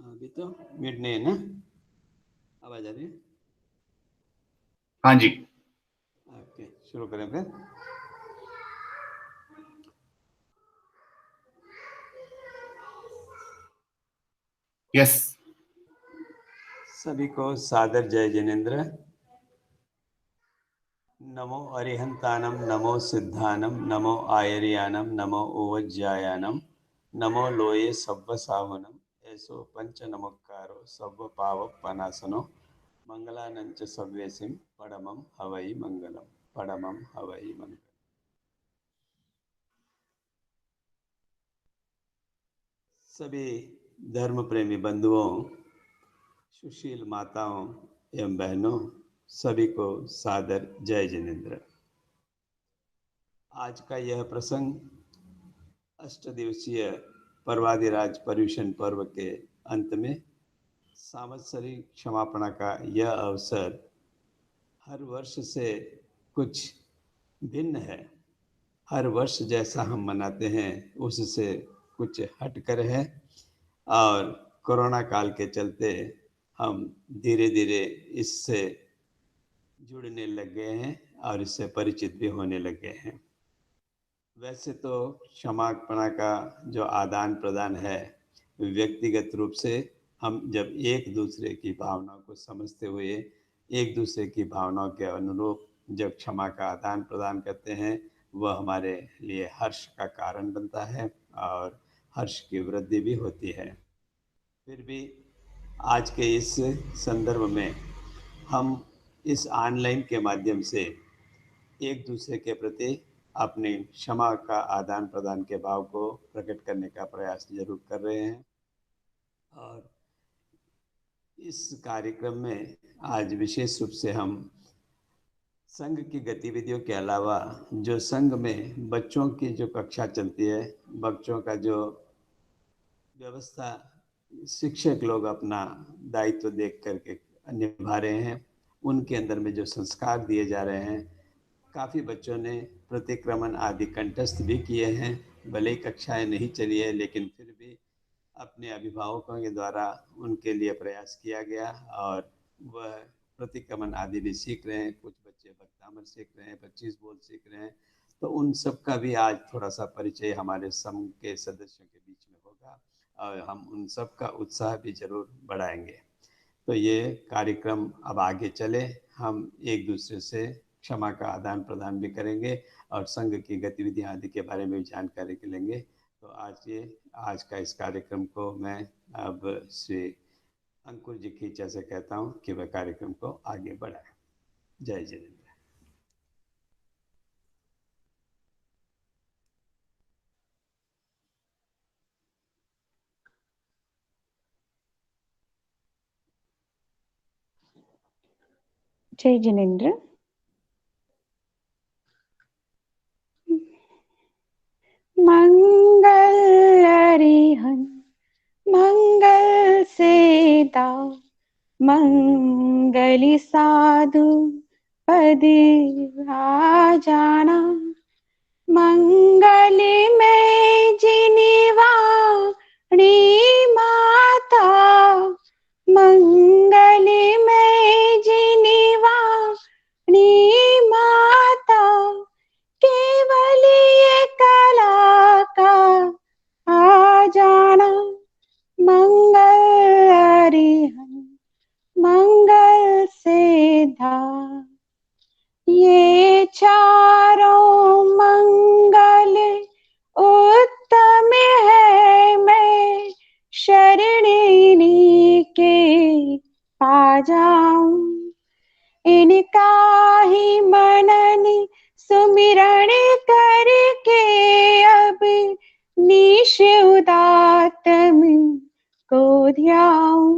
अभी तो म्यूट नहीं है ना, आवाज आ रही है? हाँ जी, ओके, शुरू करें फिर। यस। सभी को सादर जय जिनेन्द्र। नमो अरिहंतानम, नमो सिद्धानम, नमो आयर्यानम, नमो ओवज्जायानम, नमो लोये सव्व सावनम, ऐसो पंच नमोकारो सव्व पावपनासनो, मंगलानंच सव्यसिम पडमम हवई मंगलम, पडमम हवई मंगलम। सभी धर्म प्रेमी बंधुओं, सुशील माताओं एवं बहनों, सभी को सादर जय जिनेन्द्र। आज का यह प्रसंग अष्ट दिवसीय पर्वादिराज पर्यूषण पर्व के अंत में सांवत्सरिक क्षमापणा का यह अवसर हर वर्ष से कुछ भिन्न है। हर वर्ष जैसा हम मनाते हैं उससे कुछ हटकर है, और कोरोना काल के चलते हम धीरे धीरे इससे जुड़ने लग गए हैं और इससे परिचित भी होने लगे हैं। वैसे तो क्षमापणा का जो आदान प्रदान है, व्यक्तिगत रूप से हम जब एक दूसरे की भावनाओं को समझते हुए एक दूसरे की भावनाओं के अनुरूप जब क्षमा का आदान प्रदान करते हैं, वह हमारे लिए हर्ष का कारण बनता है और हर्ष की वृद्धि भी होती है। फिर भी आज के इस संदर्भ में हम इस ऑनलाइन के माध्यम से एक दूसरे के प्रति अपनी क्षमा का आदान प्रदान के भाव को प्रकट करने का प्रयास जरूर कर रहे हैं। और इस कार्यक्रम में आज विशेष रूप से हम संघ की गतिविधियों के अलावा जो संघ में बच्चों की जो कक्षा चलती है, बच्चों का जो व्यवस्था शिक्षक लोग अपना दायित्व देख करके निभा रहे हैं, उनके अंदर में जो संस्कार दिए जा रहे हैं, काफ़ी बच्चों ने प्रतिक्रमण आदि कंठस्थ भी किए हैं। भले ही कक्षाएं नहीं चली है, लेकिन फिर भी अपने अभिभावकों के द्वारा उनके लिए प्रयास किया गया और वह प्रतिक्रमण आदि भी सीख रहे हैं। कुछ बच्चे भक्तामर सीख रहे हैं, 25 बोल सीख रहे हैं। तो उन सब का भी आज थोड़ा सा परिचय हमारे संघ के सदस्यों के बीच में होगा और हम उन सब का उत्साह भी जरूर बढ़ाएंगे। तो ये कार्यक्रम अब आगे चले, हम एक दूसरे से क्षमा का आदान प्रदान भी करेंगे और संघ की गतिविधियां आदि के बारे में भी जानकारी लेंगे। तो आज का इस कार्यक्रम को मैं अब श्री अंकुर जी की इच्छा से कहता हूँ कि वह कार्यक्रम को आगे बढ़ाएं। जय जिनेन्द्र। जय जिनेन्द्र। मंगल अरिहंत मंगल से दाव, मंगली साधु पद आ जाना, मंगली में जिनिवाणी माता, मंगली में जिनिवाणी माता, केवल ये कला का आ जाना, मंगल अरिहंत मंगल से धा, ये चारों मंगल उत्तम है, मैं शरणिनी के पा जाऊं, इनका ही मनन सुमिरण करके अब निश उदात्म को ध्याऊं,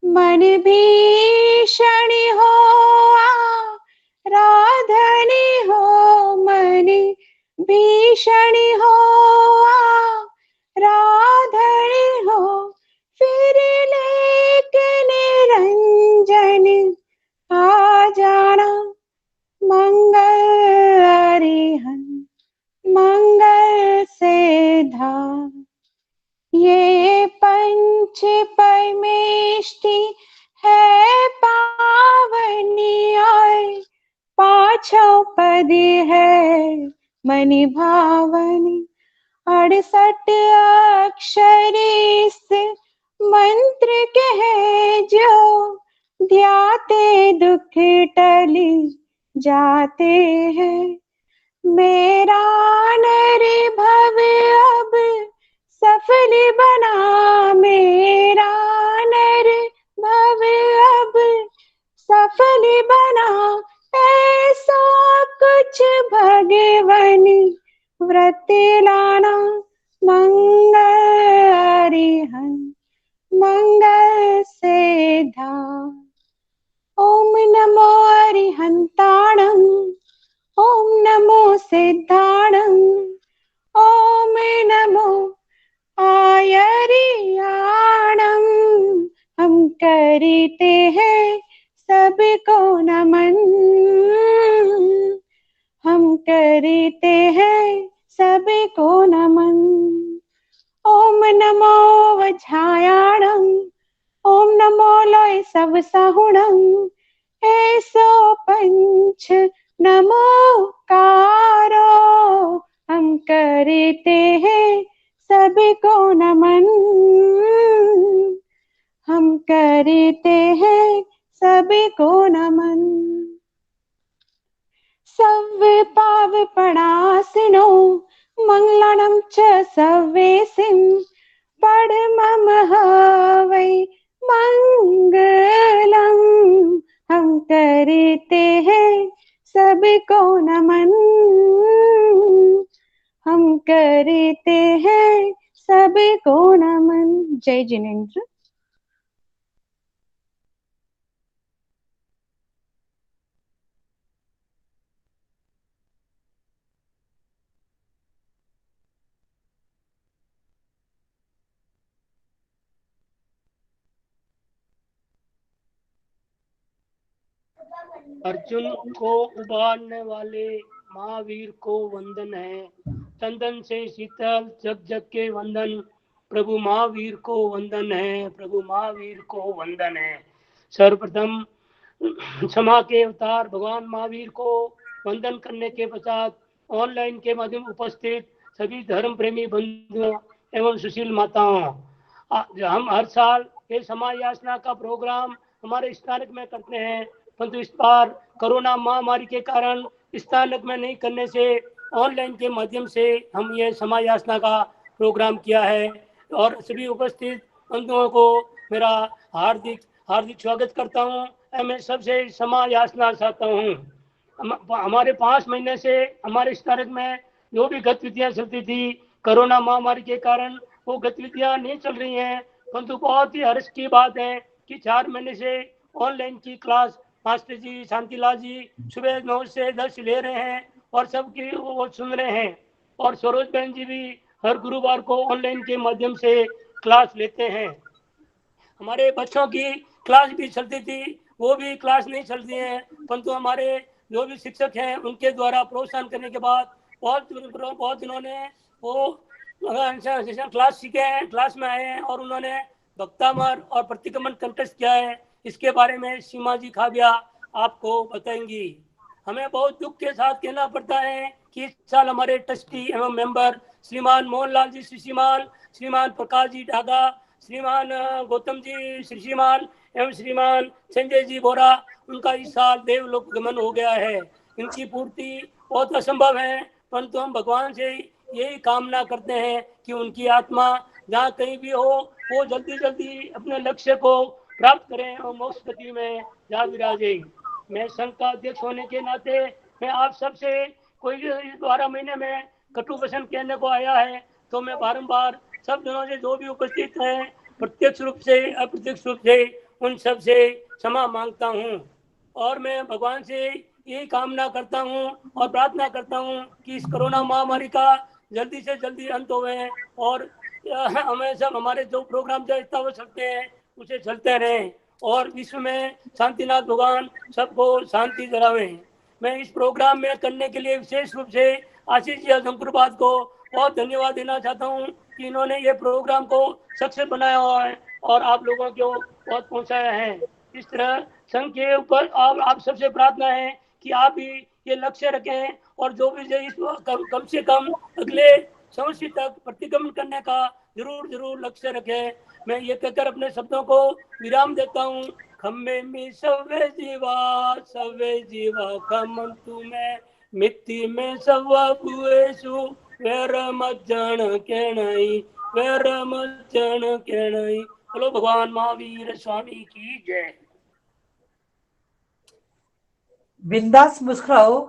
मन भीषण हो राधनी हो, मन भीषण हो राधनी हो, फिर लेकिन निरंजन आ जाना, मंगल अरिहंत मंगल से धा, पाँचों पद है मनि भावनी, 68 अक्षर इस मंत्र के है जो, ध्याते दुख टली जाते हैं। मेरा नर भव अब सफल बना, मेरा नर भव अब सफल बना, ऐसा कुछ भगवन व्रत लाना, मंगल अरिहंत मंगल सिद्धा। ओम नमो अरिहंताणं, ओम नमो सिद्धाणं, ओम नमो आयरियाणं। हम करते हैं सबको नमन, हम करते हैं सबको नमन। ओम नमो वज्रायाणं, ओम नमो लोय सब सहुणं, ऐसो पंच नमोकारो। हम करते हैं सबको नमन, हम करते हैं सबको नमन। सव्य पाव पणासिनो मंगलाणं च सव्येसिं, पढ़मम हवै मंगलम। हम करते हैं सबको नमन, हम करते हैं सबको नमन। जय जिनेंद्र। अर्जुन को उबारने वाले महावीर को वंदन है, चंदन से शीतल जग जग के वंदन, प्रभु महावीर को वंदन है, प्रभु महावीर को वंदन है। सर्वप्रथम क्षमा के अवतार भगवान महावीर को वंदन करने के पश्चात ऑनलाइन के माध्यम उपस्थित सभी धर्म प्रेमी बंधुओं एवं सुशील माताओं, हम हर साल ये समाज याचना का प्रोग्राम हमारे स्थानक में करते हैं, परंतु इस बार कोरोना महामारी के कारण स्थानक में नहीं करने से ऑनलाइन के माध्यम से हम ये समाज याचना का प्रोग्राम किया है। और सभी उपस्थित बंधुओं को मेरा हार्दिक हार्दिक स्वागत करता हूँ। मैं सबसे क्षमा याचना चाहता हूँ। हमारे 5 महीने से हमारे स्थानक में जो भी गतिविधियाँ चलती थी, कोरोना महामारी के कारण वो गतिविधियाँ नहीं चल रही हैं, परंतु बहुत ही हर्ष की बात है कि 4 महीने से ऑनलाइन की क्लास मास्टर जी शांतिलाल जी सुबह 9 से 10 ले रहे हैं और सबकी वो सुन रहे हैं। और सरोज बहन जी भी हर गुरुवार को ऑनलाइन के माध्यम से क्लास लेते हैं। हमारे बच्चों की क्लास भी चलती थी, वो भी क्लास नहीं चलती है, परंतु हमारे जो भी शिक्षक हैं उनके द्वारा प्रोत्साहन करने के बाद बहुत दिनों ने वो क्लास सीखे हैं, क्लास में आए हैं और उन्होंने भक्तामर और प्रतिक्रमण कंटेस्ट किया है। इसके बारे में सीमा जी खाबिया आपको बताएंगी। हमें बहुत दुख के साथ कहना पड़ता है कि इस साल हमारे ट्रस्टी एवं मेंबर श्रीमान मोहनलाल जी श्रीमाल, श्रीमान प्रकाश जी ढागा, श्रीमान गौतम जी श्रीमाल एवं श्रीमान संजय जी बोरा, उनका इस साल देवलोक गमन हो गया है। इनकी पूर्ति बहुत असंभव है, परंतु हम भगवान से यही कामना करते हैं कि उनकी आत्मा जहाँ कहीं भी हो वो जल्दी जल्दी अपने लक्ष्य को प्राप्त करें और मोक्ष गति में जा विराजे। मैं संघ का अध्यक्ष होने के नाते मैं आप सबसे कोई 12 महीने में कटु वचन कहने को आया है, तो मैं बारंबार सब जनों से जो भी उपस्थित हैं प्रत्यक्ष रूप से अप्रत्यक्ष रूप से उन सब से क्षमा मांगता हूँ। और मैं भगवान से यही कामना करता हूँ और प्रार्थना करता हूँ कि इस कोरोना महामारी का जल्दी से जल्दी अंत होवे और हमें सब हमारे जो प्रोग्राम जितना हो सकते हैं उसे चलते रहें और विश्व में शांतिनाथ भगवान सबको शांति दिलावें। मैं इस प्रोग्राम में करने के लिए विशेष रूप से आशीष जी शंकरपाद को बहुत धन्यवाद देना चाहता हूँ कि इन्होंने ये प्रोग्राम को सक्सेस बनाया हुआ है और आप लोगों को बहुत पहुँचाया है। इस तरह संघ के ऊपर आप सबसे प्रार्थना है कि आप भी ये लक्ष्य रखें और जो भी जो इस कम से कम अगले समस्या तक प्रतिगमन करने का जरूर लक्ष्य रखें। मैं ये कहकर अपने शब्दों को विराम देता हूँ। खम्बे में सवे जीवा खमंतु में मिट्टी में सवा बुएसु वेर मज्जन केणई वेर मज्जन केणई। बोलो भगवान महावीर स्वामी की जय। बिंदास मुस्कुराओ,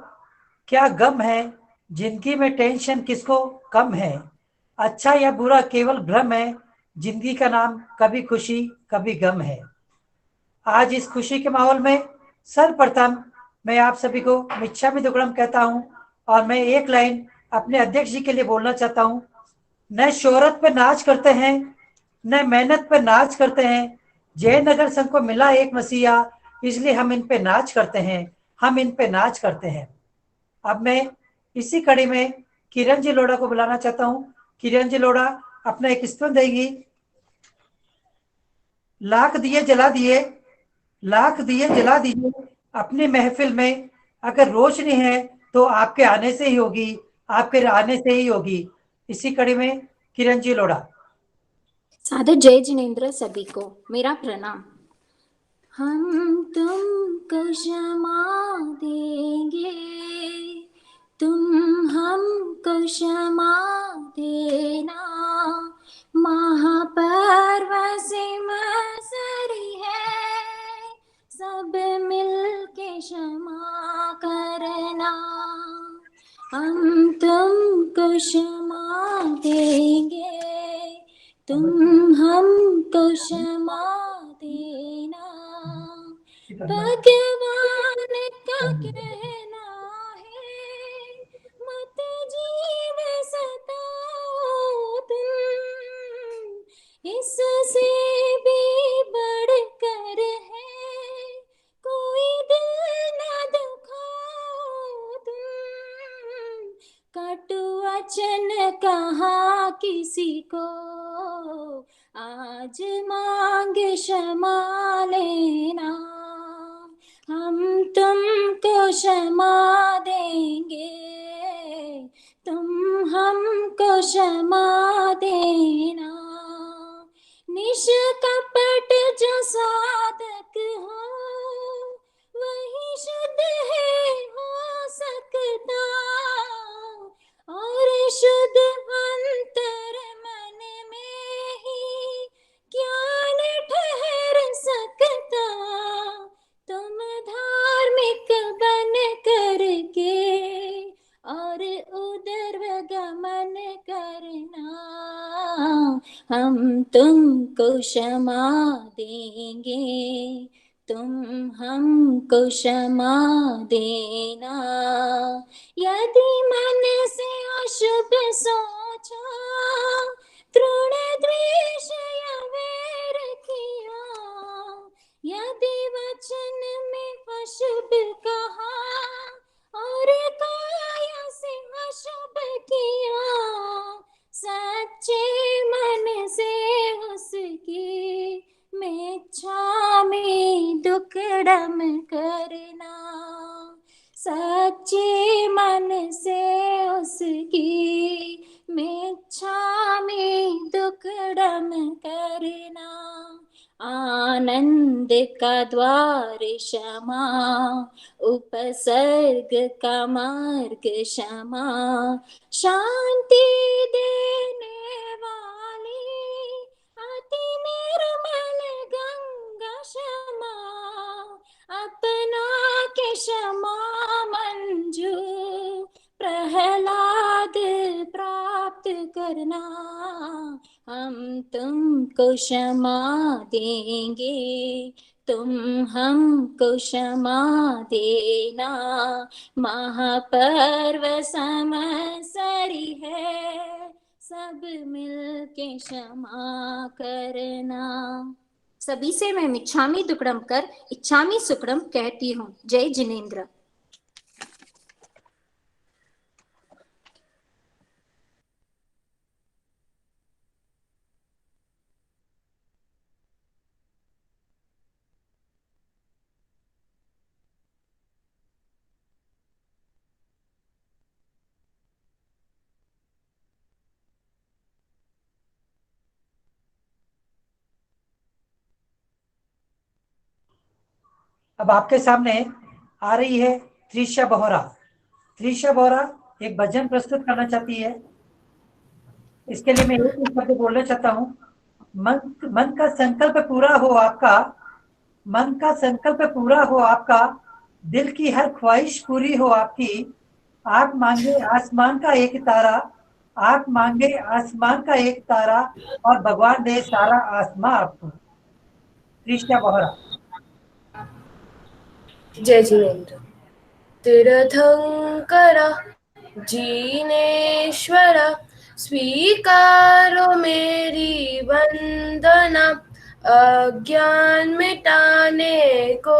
क्या गम है, जिंदगी में टेंशन किसको कम है। अच्छा या बुरा केवल भ्रम है, जिंदगी का नाम कभी खुशी कभी गम है। आज इस खुशी के माहौल में सर्वप्रथम मैं आप सभी को मिच्छामि दुक्कड़म कहता हूं और मैं एक लाइन अपने अध्यक्ष जी के लिए बोलना चाहता हूं। न शोहरत पे नाच करते हैं, न मेहनत पे नाच करते हैं। जयनगर संघ को मिला एक मसीहा, इसलिए हम इन पे नाच करते हैं, हम इन पे नाच करते हैं। अब मैं इसी कड़ी में किरण जी लोढ़ा को बुलाना चाहता हूं। किरण जी लोढ़ा अपना एक स्तवन देगी। लाख दिए जला दिए, लाख दिए जला दिए अपनी महफिल में, अगर रोशनी है तो आपके आने से ही होगी, आपके आने से ही होगी। इसी कड़ी में किरण जी लोढ़ा। सादर जय जिनेन्द्र सभी को मेरा प्रणाम। हम तुमको क्षमा देंगे, तुम हमको क्षमा देना। महापर्व सिम सरी है, सब मिलके क्षमा करना। हम तुमको क्षमा देंगे, तुम हमको क्षमा देना। भगवान का कहना है, मत जीव सताओ तुम, इससे भी बढ़कर है कोई दिल न दुखाओ तुम। कटु वचन कहा किसी को, आज मांग क्षमा लेना। हम तुमको क्षमा देंगे, तुम हमको क्षमा देना। निष्कपट जो साधक हो, वही शुद्ध है हो सकता, और शुद्ध अंतर मन में ही ज्ञान ठहर सकता। तुम धार्मिक बन करके और उदर गमन करना। हम तुमको क्षमा देंगे, तुम हमको क्षमा देना। यदि मन से अशुभ सोचा, तृण द्वेष या वैर किया, यदि वचन में अशुभ कहा और काया से अशुभ किया, सच्चे मन से उसकी मिच्छामि दुक्कडम करना। सच्चे मन से उसकी मिच्छामि दुक्कडम करना। आनंद का द्वार क्षमा, उपसर्ग का मार्ग क्षमा। शांति देने वाली अति निर्मल गंगा क्षमा। अपना के क्षमा मंजू प्रहलाद प्राप्त करना। हम तुमको क्षमा देंगे, तुम हमको क्षमा देना। महापर्व समसरी है, सब मिलके क्षमा करना। सभी से मैं मिच्छामि दुक्कडम कर इच्छामि सुक्कडम कहती हूँ। जय जिनेन्द्र। अब आपके सामने आ रही है त्रिशा बोहरा। त्रिशा बोहरा एक भजन प्रस्तुत करना चाहती है। इसके लिए मैं एक ही शब्द बोलना चाहता हूँ, मन का संकल्प पूरा हो आपका, मन का संकल्प पूरा हो आपका, दिल की हर ख्वाहिश पूरी हो आपकी। आप मांगे आसमान का एक तारा, आप मांगे आसमान का एक तारा, और भगवान दे सारा आसमां आपको। त्रिशा बोहरा। जय जिनेन्द्र। तीर्थंकर जीनेश्वर, स्वीकारो मेरी वंदना। अज्ञान मिटाने को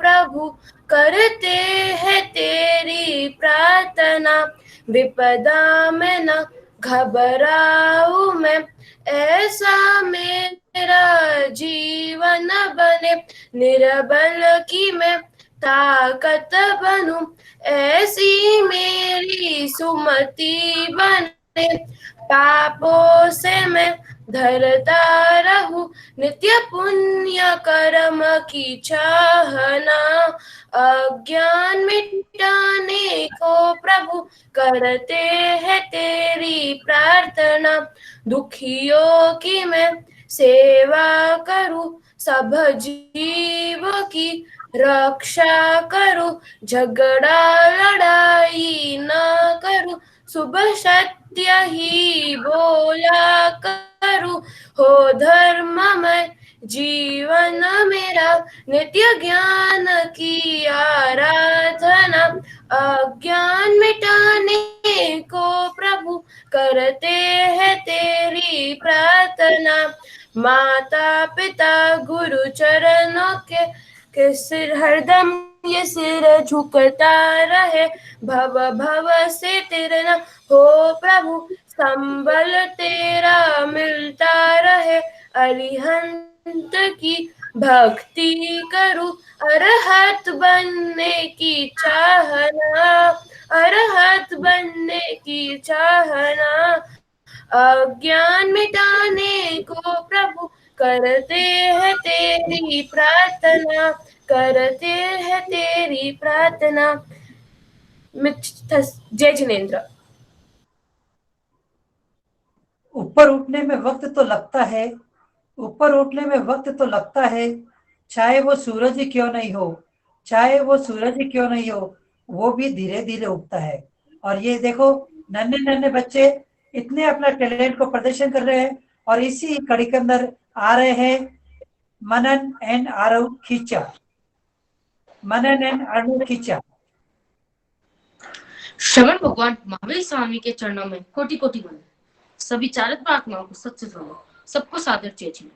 प्रभु करते हैं तेरी प्रार्थना। विपदा में न घबराऊं मैं, ऐसा मेरा जीवन बने। निर्बल की मैं ताकत बनूं, ऐसी मेरी सुमति बने। पापों से मैं धरता रहूं, नित्य पुण्य कर्म की चाहना। अज्ञान मिटाने को प्रभु करते हैं तेरी प्रार्थना। दुखियों की मैं सेवा करूं, सब जीव की रक्षा करूं। झगड़ा लड़ाई न करूं, सुबह सत्य ही बोला करूं। हो धर्ममय जीवन मेरा, नित्य ज्ञान की आराधना। अज्ञान मिटाने को प्रभु करते हैं तेरी प्रार्थना। माता पिता गुरु चरणों के सिर हरदम ये सिर झुकता रहे। भव भव से तिरना हो प्रभु, संबल तेरा मिलता रहे। अरिहंत की भक्ति करूं, अरहत बनने की चाहना। अरहत बनने की चाहना। अज्ञान मिटाने को प्रभु करते हैं तेरी प्रार्थना, करते हैं तेरी प्रार्थना। जय जिनेन्द्र। ऊपर उठने में वक्त तो लगता है, ऊपर उठने में वक्त तो लगता है, चाहे वो सूरज ही क्यों नहीं हो, चाहे वो सूरज ही क्यों नहीं हो, वो भी धीरे धीरे उगता है। और ये देखो नन्हे नन्हे बच्चे इतने अपना टैलेंट को प्रदर्शन कर रहे हैं। और इसी कड़ी के अंदर आ रहे हैं मनन एंड आरव खींचा। मनन एंड आरव खींचा। श्रवण भगवान महावीर स्वामी के चरणों में कोटि कोटि वंदन। सभी चारित्र आत्माओं को सच्चे सुनो, सबको सादर जय जिनेन्द्र।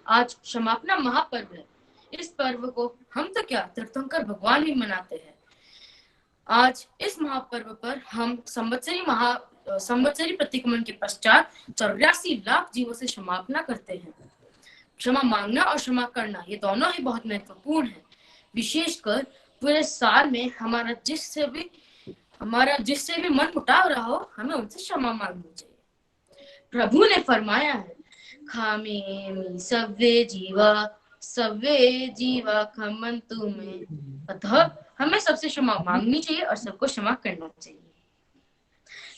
आज क्षमापना महापर्व है। इस पर्व को हम तो क्या तीर्थंकर भगवान भी मनाते हैं। आज इस महापर्व पर हम संवत्सरी प्रतिक्रमण के पश्चात 84 लाख जीवों से क्षमापना करते हैं। क्षमा मांगना और क्षमा करना ये दोनों ही बहुत महत्वपूर्ण है। विशेषकर पूरे साल में हमारा जिससे भी मन मुटाव रहा हो, हमें उनसे क्षमा मांगनी चाहिए। प्रभु ने फरमाया है, खामेमि सव्वे जीवा खमन्तु मे। अतः हमें सबसे क्षमा मांगनी चाहिए और सबको क्षमा करना चाहिए।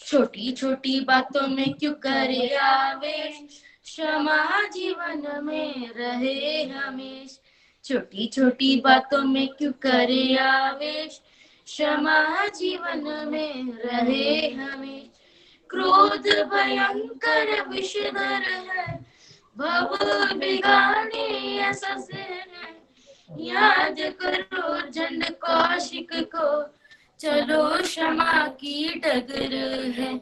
छोटी छोटी बातों में क्यों करे आवेश, क्षमा जीवन में रहे हमेश। छोटी छोटी बातों में क्यों करे आवेश, क्षमा जीवन में रहे हमेश। क्रोध भयंकर विषधर है, भव बिगाने ऐसा जहर है। याद करो जन कौशिक को, चलो क्षमा की डगर है।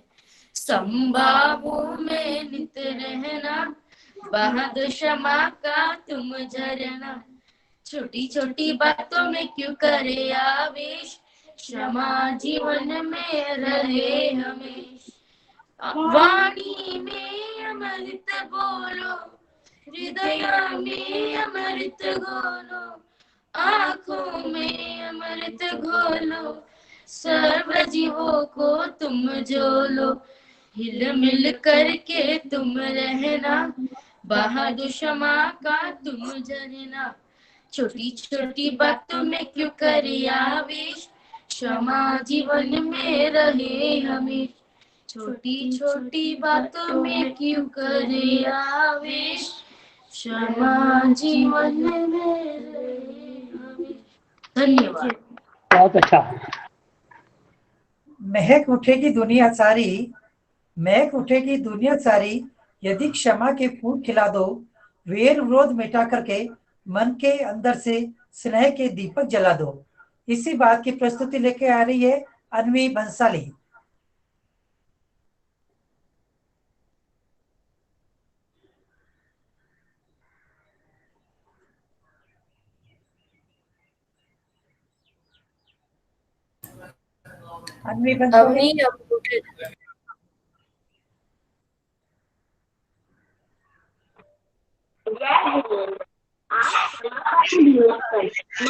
संभावों में नित रहना, बहादुर क्षमा का तुम झरना। छोटी छोटी बातों में क्यों करे आवेश, क्षमा जीवन में रहे हमेश। वाणी में अमृत बोलो, हृदय में अमृत घोलो, आंखों में अमृत घोलो, सर्व जीवों को तुम जोलो। हिल मिल करके तुम रहना, बहादुर क्षमा का तुम झरना। छोटी छोटी बातों में क्यों करे आवेश, क्षमा जीवन में रहे हमें। छोटी छोटी बातों में क्यों करे आवेश, क्षमा जीवन में रहे हमें। धन्यवाद। बहुत अच्छा। महक उठेगी दुनिया सारी, महक उठेगी दुनिया सारी, यदि क्षमा के फूल खिला दो। वेर विरोध मिटा करके मन के अंदर से स्नेह के दीपक जला दो। इसी बात की प्रस्तुति लेके आ रही है अन्वी बंसाली। अन्वी बंसाली। मैं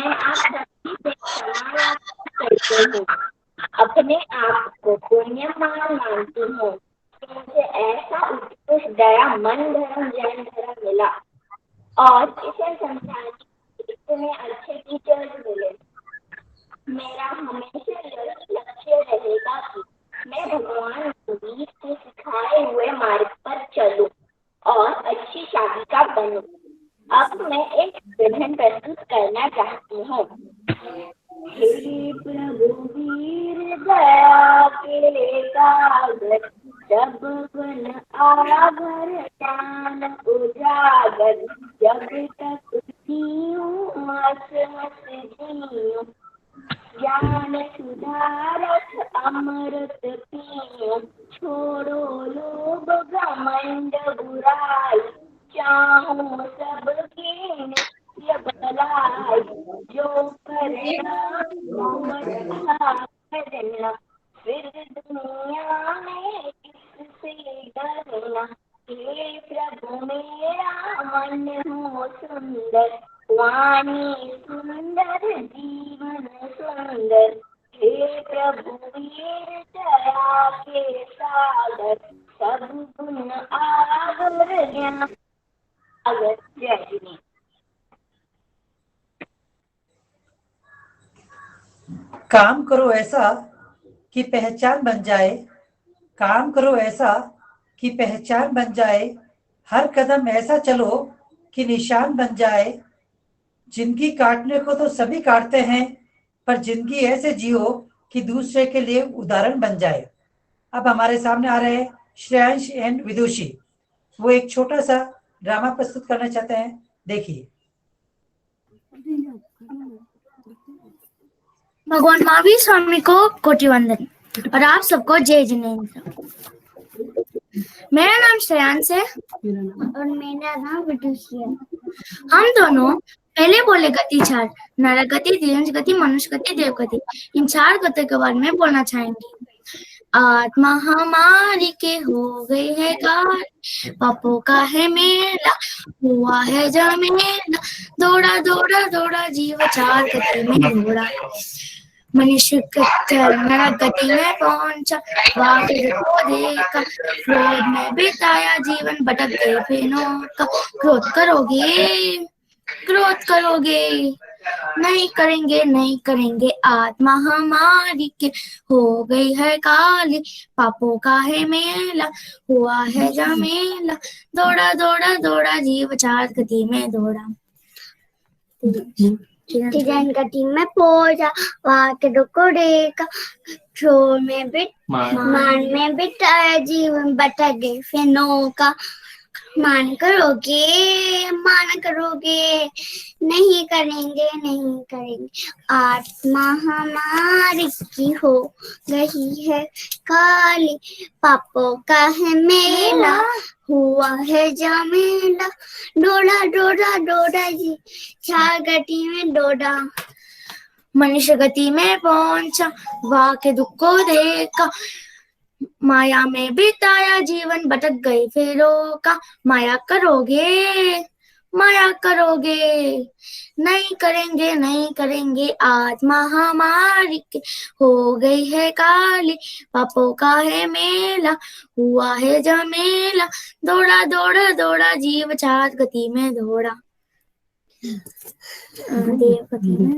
आप सभी से क्षमा करती हूँ। अपने आप को पुण्यवान मानती हूँ कि मुझे ऐसा उत्कृष्ट दया मन धर्म जैन धर्म मिला और इसे समझाने के इतने अच्छे टीचर्स मिले। मेरा हमेशा यही लक्ष्य रहेगा कि मैं भगवान बुद्ध के सिखाए हुए मार्ग पर चलूं और अच्छी शादिका बनूं। अब मैं एक विधान प्रस्तुत करना चाहती हूँ। हे प्रभु वीर दया के सागर, जब बन आगर ज्ञान उजागर, जब तक जीऊं मस मस जीऊं, ज्ञान सुधारस अमृत पीऊं, छोड़ो लोभ घमंड बुराई, चाहूं सबकी नित्य भलाई, जो करना अच्छा करना, फिर दुनिया में किससे डरना। हे प्रभु मेरा मन हो सुंदर, वाणी सुंदर जीवन सुंदर। हे प्रभु वीर दया के सागर, सब गुण आगर ज्ञान सागर। जय जिनेंद्र। काम करो ऐसा कि पहचान बन जाए, काम करो ऐसा कि पहचान बन जाए, हर कदम ऐसा चलो कि निशान बन जाए। जिंदगी काटने को तो सभी काटते हैं, पर जिंदगी ऐसे जियो कि दूसरे के लिए उदाहरण बन जाए। अब हमारे सामने आ रहे हैं श्रेयांश एंड विदुषी। वो एक छोटा सा ड्रामा प्रस्तुत करना चाहते हैं, देखिए। भगवान महावीर स्वामी को कोटि वंदन और आप सबको जय जिनेंद्र। मेरा नाम श्रेयांश है और मेरा नाम विदुषी है। हम दोनों पहले बोले गति चार, नर गति, दिव्यांश गति, मनुष्य गति, देव गति, इन चार गति के बारे में बोलना चाहेंगे। आत्मा हमारी के हो गई है गाल, पापों का है मेला, हुआ है जमेला, दौड़ा दौड़ा दौड़ा जीव चार गति में दौड़ा। मनुष्य नरक गति में पहुंचा, वाक्य को देखा, क्रोध में बिताया जीवन, भटक गए फेनों का। क्रोध करोगे, क्रोध करोगे, नहीं करेंगे, नहीं करेंगे, आत्मा हमारी के हो गई है काली, पापों का है मेला, हुआ है जमेला, दौड़ा दौड़ा दौड़ा जीव चार गति में दौड़ा। डिजाइन गति में पहुंचा, वाक्य को देखा, क्रोध में मान में बिताया जीवन, भटक गए फेनों का। मान करोगे, मान करोगे, नहीं करेंगे, नहीं करेंगे, आत्मा हमारी की हो गई है काली, पापों का है मेला, हुआ है जमेला, दौड़ा दौड़ा दौड़ा जी चार गति में दौड़ा। मनुष्य गति में पहुंचा, वाक्य दुख को देखा, माया में बिताया जीवन, भटक गए फेरों का। माया करोगे, माया करोगे, नहीं करेंगे, नहीं करेंगे, आत्मा हमारी हो गई है काली, पापों का है मेला, हुआ है जमेला, दौड़ा दौड़ा दौड़ा जीव चार गति में दौड़ा।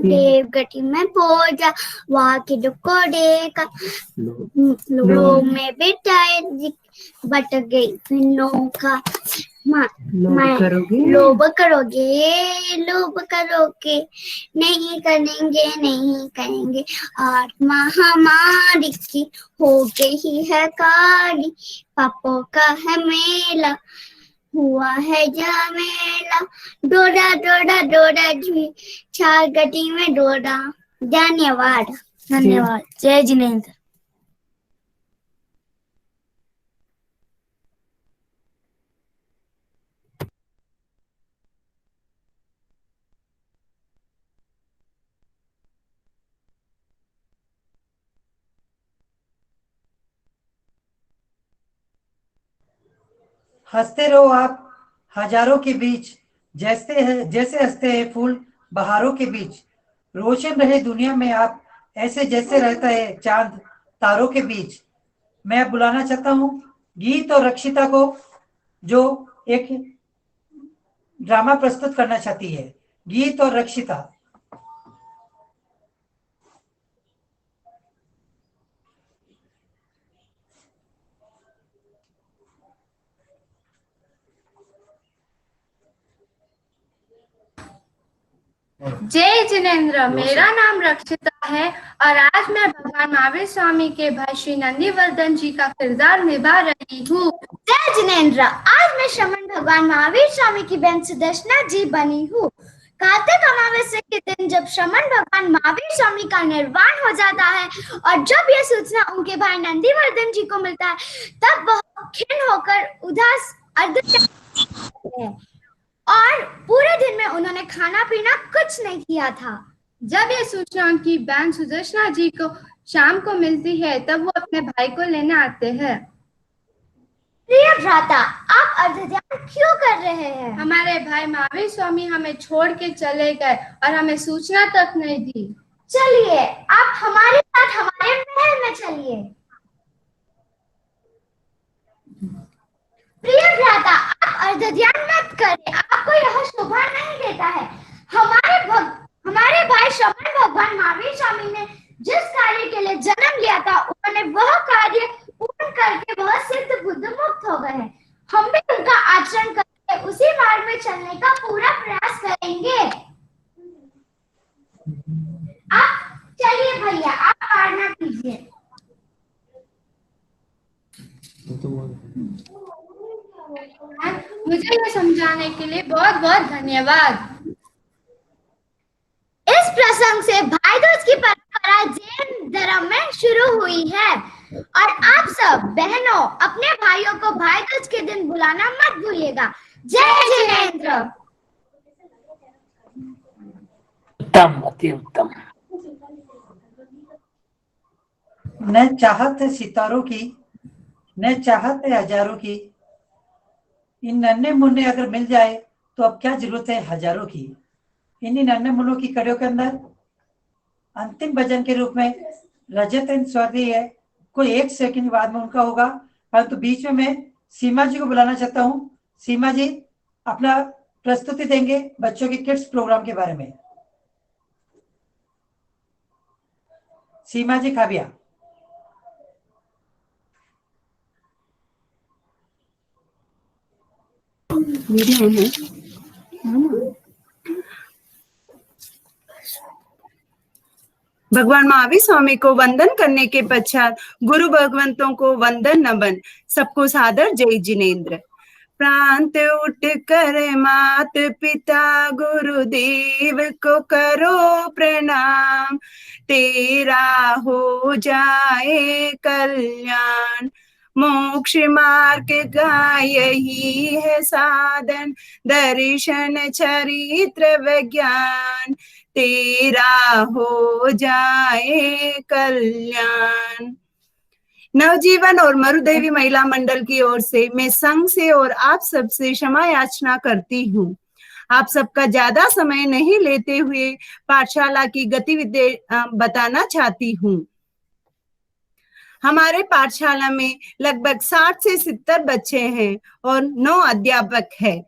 देवगति में पहुंचा, वहाँ के दुख को देखा, लोभ में बिताए बट गई फिर नौका। लोभ करोगे नहीं करेंगे, आत्मा हमारी की हो गई है काली, पापों का है मेला हुआ है झमेला, डोरा जी चार गति में डोरा। धन्यवाद। जय जिनेंद्र। हंसते रहो आप हजारों के बीच, जैसे हंसते हैं फूल बहारों के बीच। रोशन रहे दुनिया में आप ऐसे जैसे रहता है चांद तारों के बीच। मैं बुलाना चाहता हूँ गीत और रक्षिता को, जो एक ड्रामा प्रस्तुत करना चाहती है। गीत और रक्षिता। जय जिनेंद्र। मेरा नाम रक्षिता है और आज मैं भगवान महावीर स्वामी के भाई श्री नंदीवर्धन जी का किरदार निभा रही हूँ। जय जिनेंद्र। आज मैं श्रमण भगवान महावीर स्वामी की बहन सुदर्शना जी बनी हूँ। कार्तिक अमावस्या के दिन जब श्रमण भगवान महावीर स्वामी का निर्वाण हो जाता है और जब यह सूचना उनके भाई नंदीवर्धन जी को मिलता है, तब वह खिन्न होकर उदास है और पूरे दिन में उन्होंने खाना पीना कुछ नहीं किया था। जब यह सूचना उनकी बहन सुदर्शना जी को शाम को मिलती है, तब वो अपने भाई को लेने आते हैं। प्रिय भ्राता, आप अर्धध्यान क्यों कर रहे हैं? हमारे भाई महावीर स्वामी हमें छोड़ के चले गए और हमें सूचना तक नहीं दी। चलिए आप हमारे साथ हमारे महल में चलिए। प्रिय भ्राता, आप अर्धध्यान मत करें, आपको यह शोभा नहीं देता है। हमारे भाई श्रमण भगवान महावीर स्वामी ने जिस कार्य के लिए जन्म लिया था, उन्होंने वह कार्य पूर्ण करके वह सिद्ध बुद्ध मुक्त हो गए हैं। हम भी उनका आचरण करके उसी मार्ग में चलने का पूरा प्रयास करेंगे। आप चलिए भैया, आप प्रार्थना कीजिए। मुझे यह समझाने के लिए बहुत बहुत धन्यवाद। इस प्रसंग से भाई दूज की परंपरा जैन धर्म में शुरू हुई है और आप सब बहनों अपने भाइयों को भाई दूज के दिन बुलाना मत भूलिएगा। जय जिनेंद्र। उत्तम, अति उत्तम। न चाहत है सितारों की, न चाहत है हजारों की, इन नन्हे मुन्ने अगर मिल जाए तो अब क्या जरूरत है हजारों की। इन्हीं नन्हे मुन्नों की कड़ियों के अंदर अंतिम भजन के रूप में रजत एंड स्वाति है, कोई एक सेकंड बाद में उनका होगा, परंतु बीच में मैं सीमा जी को बुलाना चाहता हूँ। सीमा जी अपना प्रस्तुति देंगे बच्चों के किड्स प्रोग्राम के बारे में। सीमा जी खाबिया। भगवान महावीर स्वामी को वंदन करने के पश्चात गुरु भगवंतों को वंदन नमन। सबको सादर जय जिनेंद्र। प्रांत उठ कर मात पिता गुरुदेव को करो प्रणाम, तेरा हो जाए कल्याण। मोक्ष मार्ग का यही है साधन, दर्शन चरित्र विज्ञान, तेरा हो जाए कल्याण। नवजीवन और मरुदेवी महिला मंडल की ओर से मैं संघ से और आप सबसे क्षमा याचना करती हूँ। आप सबका ज्यादा समय नहीं लेते हुए पाठशाला की गतिविधि बताना चाहती हूँ। हमारे पाठशाला में लगभग 60 से 70 बच्चे हैं और 9 अध्यापक हैं।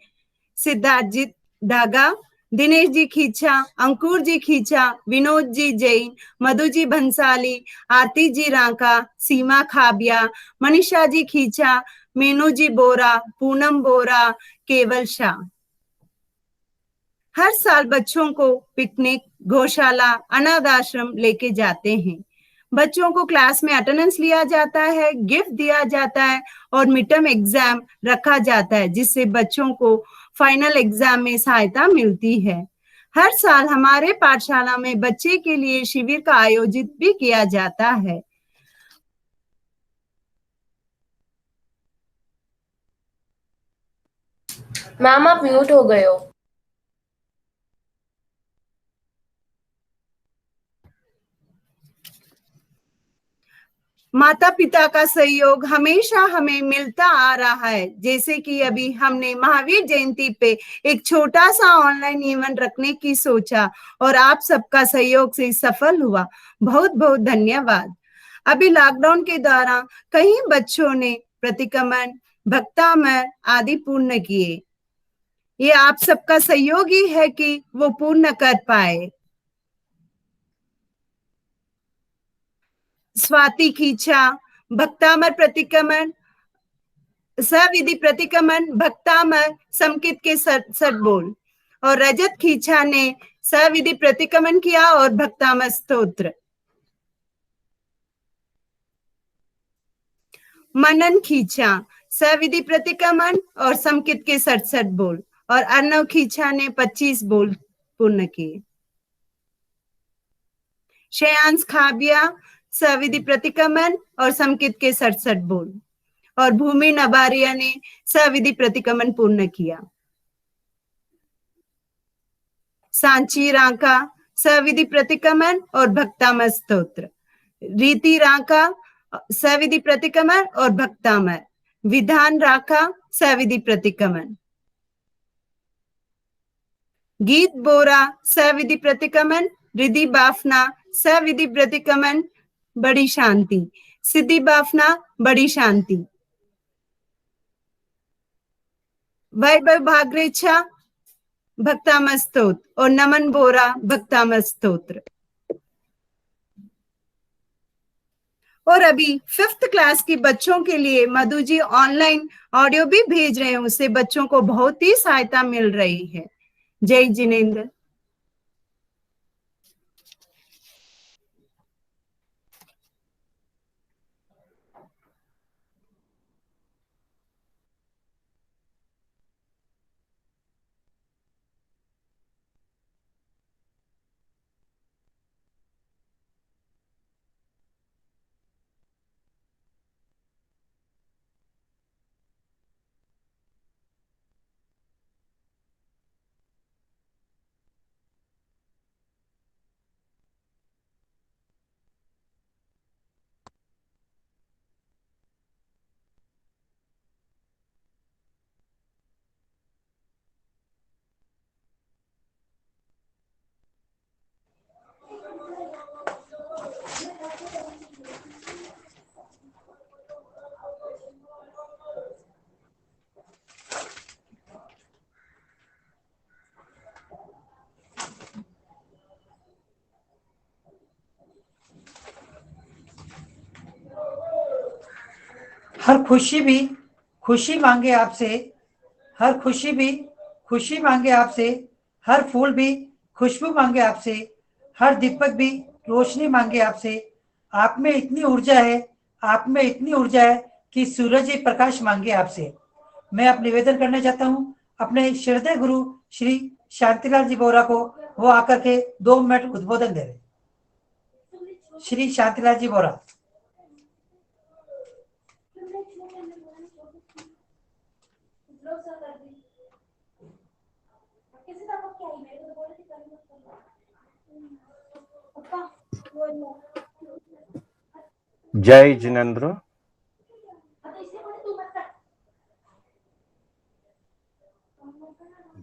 सिद्धार्थ जी धागा, दिनेश जी खींचा, अंकुर जी खींचा, विनोद जी जैन, मधु जी भंसाली, आरती जी रांका, सीमा खाबिया, मनीषा जी खींचा, मीनू जी बोरा, पूनम बोरा, केवल शाह। हर साल बच्चों को पिकनिक, गौशाला, अनाथ आश्रम लेके जाते हैं। बच्चों को क्लास में अटेंडेंस लिया जाता है, गिफ्ट दिया जाता है और मिड टर्म एग्जाम रखा जाता है, जिससे बच्चों को फाइनल एग्जाम में सहायता मिलती है। हर साल हमारे पाठशाला में बच्चे के लिए शिविर का आयोजित भी किया जाता है। मैम आप म्यूट हो गए हो। माता पिता का सहयोग हमेशा हमें मिलता आ रहा है। जैसे कि अभी हमने महावीर जयंती पे एक छोटा सा ऑनलाइन इवेंट रखने की सोचा और आप सबका सहयोग से सफल हुआ। बहुत बहुत धन्यवाद। अभी लॉकडाउन के दौरान कई बच्चों ने प्रतिक्रमण, भक्तामृत आदि पूर्ण किए। ये आप सबका सहयोग ही है कि वो पूर्ण कर पाए। स्वाति खींचा, भक्तामृत प्रतिक्रमण, सविधि प्रतिक्रमण, भक्तामृत, समकित के सट बोल। और रजत खींचा ने सविधि प्रतिक्रमण किया और भक्तामृत स्तोत्र। मनन खींचा, सविधि प्रतिक्रमण और समकित के सट बोल। और अर्णव खींचा ने 25 बोल पूर्ण किए। श्रेयांश खाबिया, सविधि प्रतिक्रमण और समकित के सट बोल। और भूमि नबारिया ने सविधि प्रतिक्रमण पूर्ण किया। सांची रांका, सविधि प्रतिक्रमण और भक्तामृत स्तोत्र। रीति रांका, सविधि प्रतिक्रमण और भक्तामृत। विधान रांका, सविधि प्रतिक्रमण। गीत बोरा, सविधि प्रतिक्रमण। रिधि बाफना, सविधि प्रतिक्रमण, बड़ी शांति। सिद्धि बाफना, बड़ी शांति। वैभव भागरेछा, भक्तामृत स्तोत्र। और नमन बोरा, भक्तामृत स्तोत्र। और अभी 5th क्लास की बच्चों के लिए मधु जी ऑनलाइन ऑडियो भी भेज रहे हैं। उससे बच्चों को बहुत ही सहायता मिल रही है। जय जिनेंद्र। हर खुशी भी खुशी मांगे आपसे, हर खुशी भी खुशी मांगे आपसे, हर फूल भी खुशबू मांगे आपसे, हर दीपक भी रोशनी मांगे आपसे। आप में इतनी ऊर्जा है, आप में इतनी ऊर्जा है कि सूरज ही प्रकाश मांगे आपसे। मैं अब निवेदन करना चाहता हूँ अपने श्रद्धेय गुरु श्री शांतिलाल जी बोरा को, वो आकर के 2 मिनट उद्बोधन दे रहे। श्री शांतिलाल जी बोरा। जय जिनेंद्र।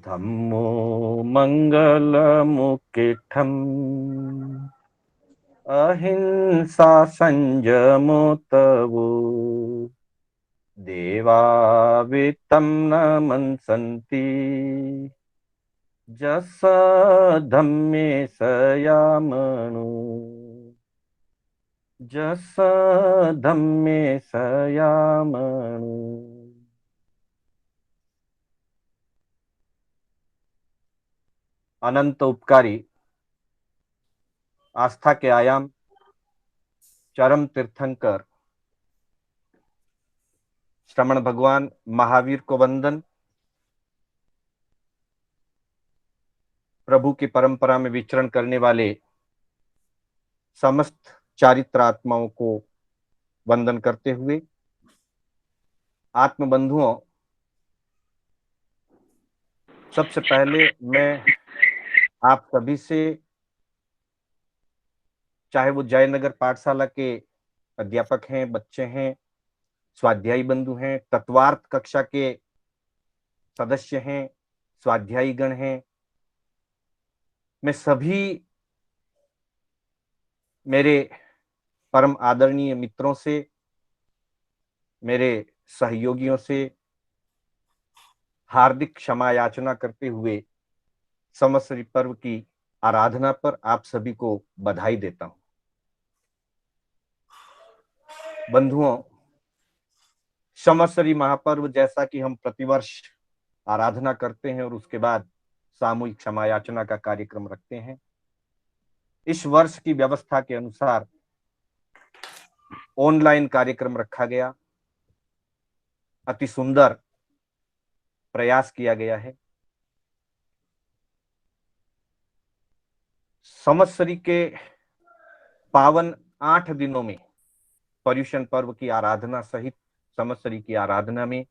धम्मो मंगलमुकेठम अहिंसा संयमो तवो देवा वित्तं न मनसन्ति जस धम्मे सयामणु जस धम्मे सयामणु। अनंत उपकारी, आस्था के आयाम, चरम तीर्थंकर श्रमण भगवान महावीर को वंदन। प्रभु की परंपरा में विचरण करने वाले समस्त चारित्र आत्माओं को वंदन करते हुए, आत्म बंधुओं, सबसे पहले मैं आप सभी से, चाहे वो जयनगर पाठशाला के अध्यापक हैं, बच्चे हैं, स्वाध्यायी बंधु हैं, तत्वार्थ कक्षा के सदस्य हैं, स्वाध्यायी गण हैं, मैं सभी मेरे परम आदरणीय मित्रों से, मेरे सहयोगियों से हार्दिक क्षमा याचना करते हुए संवत्सरी पर्व की आराधना पर आप सभी को बधाई देता हूं। बंधुओं, संवत्सरी महापर्व जैसा कि हम प्रतिवर्ष आराधना करते हैं और उसके बाद सामूहिक क्षमा याचना का कार्यक्रम रखते हैं, इस वर्ष की व्यवस्था के अनुसार ऑनलाइन कार्यक्रम रखा गया। अति सुंदर प्रयास किया गया है। संवत्सरी के पावन 8 दिनों में पर्युषण पर्व की आराधना सहित संवत्सरी की आराधना में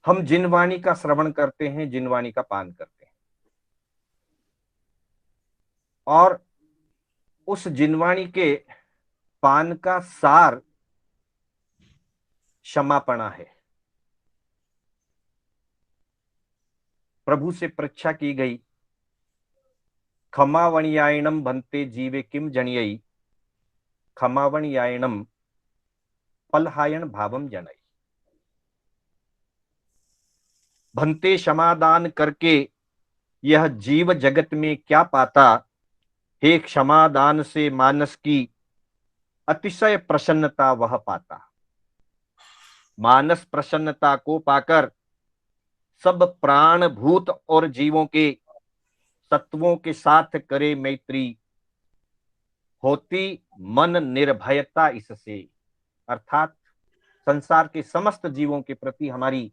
हम जिन वाणी का श्रवण करते हैं, जिन वाणी का पान करते हैं, और उस जिनवाणी के पान का सार क्षमापणा है। प्रभु से परीक्षा की गई, खमावणियायणम भन्ते जीवे किम जनियई, खमावणियायणम पलहायण भावम जनई। भन्ते क्षमादान करके यह जीव जगत में क्या पाता, हे क्षमादान से मानस की अतिशय प्रसन्नता वह पाता। मानस प्रसन्नता को पाकर सब प्राण भूत और जीवों के तत्वों के साथ करे मैत्री, होती मन निर्भयता इससे। अर्थात संसार के समस्त जीवों के प्रति हमारी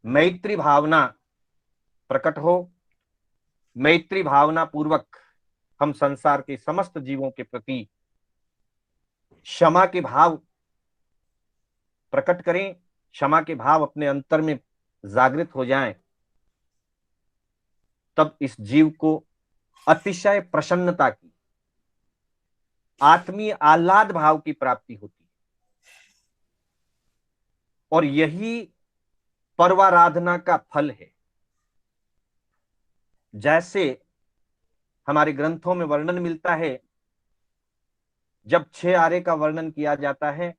मैत्री भावना प्रकट हो, मैत्री भावना पूर्वक हम संसार के समस्त जीवों के प्रति क्षमा के भाव प्रकट करें, क्षमा के भाव अपने अंतर में जागृत हो जाएं, तब इस जीव को अतिशय प्रसन्नता की, आत्मीय आह्लाद भाव की प्राप्ति होती है। और यही पर्वाराधना का फल है। जैसे हमारे ग्रंथों में वर्णन मिलता है, जब 6 आरे का वर्णन किया जाता है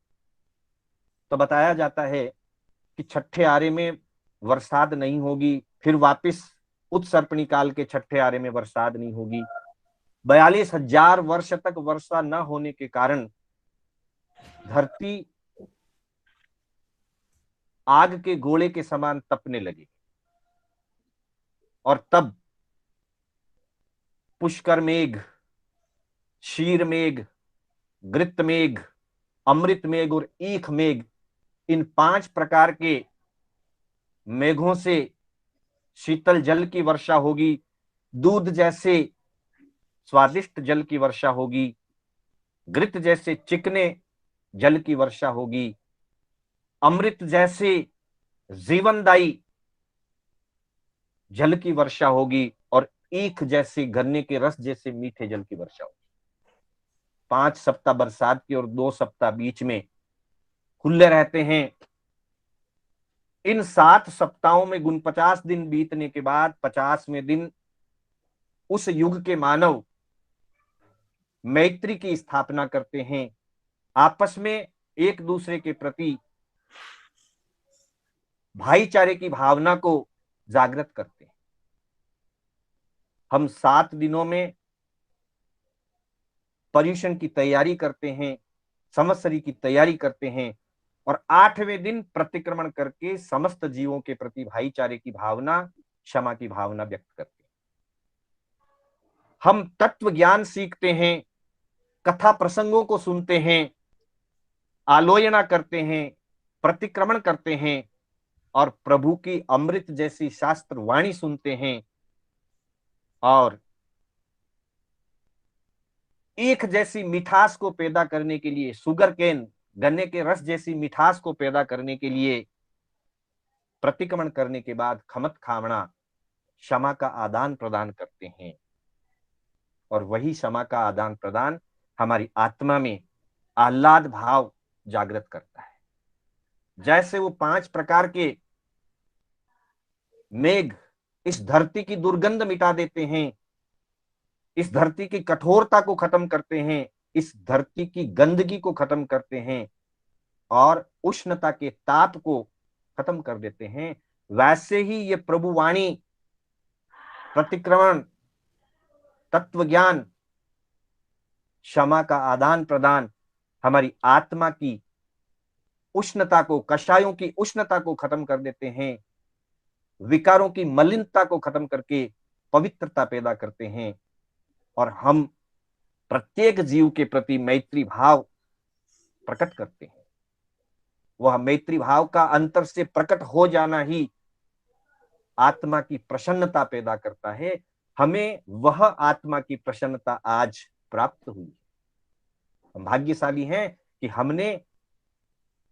तो बताया जाता है कि 6ठे आरे में बरसात नहीं होगी, फिर वापस उत्सर्पणी काल के 6ठे आरे में बरसात नहीं होगी। 42,000 वर्ष तक वर्षा न होने के कारण धरती आग के गोले के समान तपने लगी। और तब पुष्कर मेघ, क्षीर मेघ, घृत मेघ, अमृत मेघ और ईख मेघ, इन 5 प्रकार के मेघों से शीतल जल की वर्षा होगी, दूध जैसे स्वादिष्ट जल की वर्षा होगी, घृत जैसे चिकने जल की वर्षा होगी, अमृत जैसे जीवनदायी जल की वर्षा होगी, और ईख जैसे गन्ने के रस जैसे मीठे जल की वर्षा होगी। 5 सप्ताह बरसात की और 2 सप्ताह बीच में खुले रहते हैं। इन 7 सप्ताहों में 49 दिन बीतने के बाद 50वें दिन उस युग के मानव मैत्री की स्थापना करते हैं, आपस में एक दूसरे के प्रति भाईचारे की भावना को जागृत करते हैं। हम 7 दिनों में पर्युषण की तैयारी करते हैं, संवत्सरी की तैयारी करते हैं, और 8वें दिन प्रतिक्रमण करके समस्त जीवों के प्रति भाईचारे की भावना, क्षमा की भावना व्यक्त करते हैं। हम तत्व ज्ञान सीखते हैं, कथा प्रसंगों को सुनते हैं, आलोचना करते हैं, प्रतिक्रमण करते हैं और प्रभु की अमृत जैसी शास्त्र वाणी सुनते हैं और एक जैसी मिठास को पैदा करने के लिए, शुगर केन गन्ने के रस जैसी मिठास को पैदा करने के लिए प्रतिक्रमण करने के बाद खमत खावणा, क्षमा का आदान प्रदान करते हैं। और वही क्षमा का आदान प्रदान हमारी आत्मा में आह्लाद भाव जागृत करता है। जैसे वो 5 प्रकार के मेघ इस धरती की दुर्गंध मिटा देते हैं, इस धरती की कठोरता को खत्म करते हैं, इस धरती की गंदगी को खत्म करते हैं और उष्णता के ताप को खत्म कर देते हैं, वैसे ही ये प्रभुवाणी, प्रतिक्रमण, तत्व ज्ञान, क्षमा का आदान प्रदान हमारी आत्मा की उष्णता को, कषायों की उष्णता को खत्म कर देते हैं, विकारों की मलिनता को खत्म करके पवित्रता पैदा करते हैं और हम प्रत्येक जीव के प्रति मैत्री भाव प्रकट करते हैं। वह मैत्री भाव का अंतर से प्रकट हो जाना ही आत्मा की प्रसन्नता पैदा करता है। हमें वह आत्मा की प्रसन्नता आज प्राप्त हुई। हम भाग्यशाली हैं कि हमने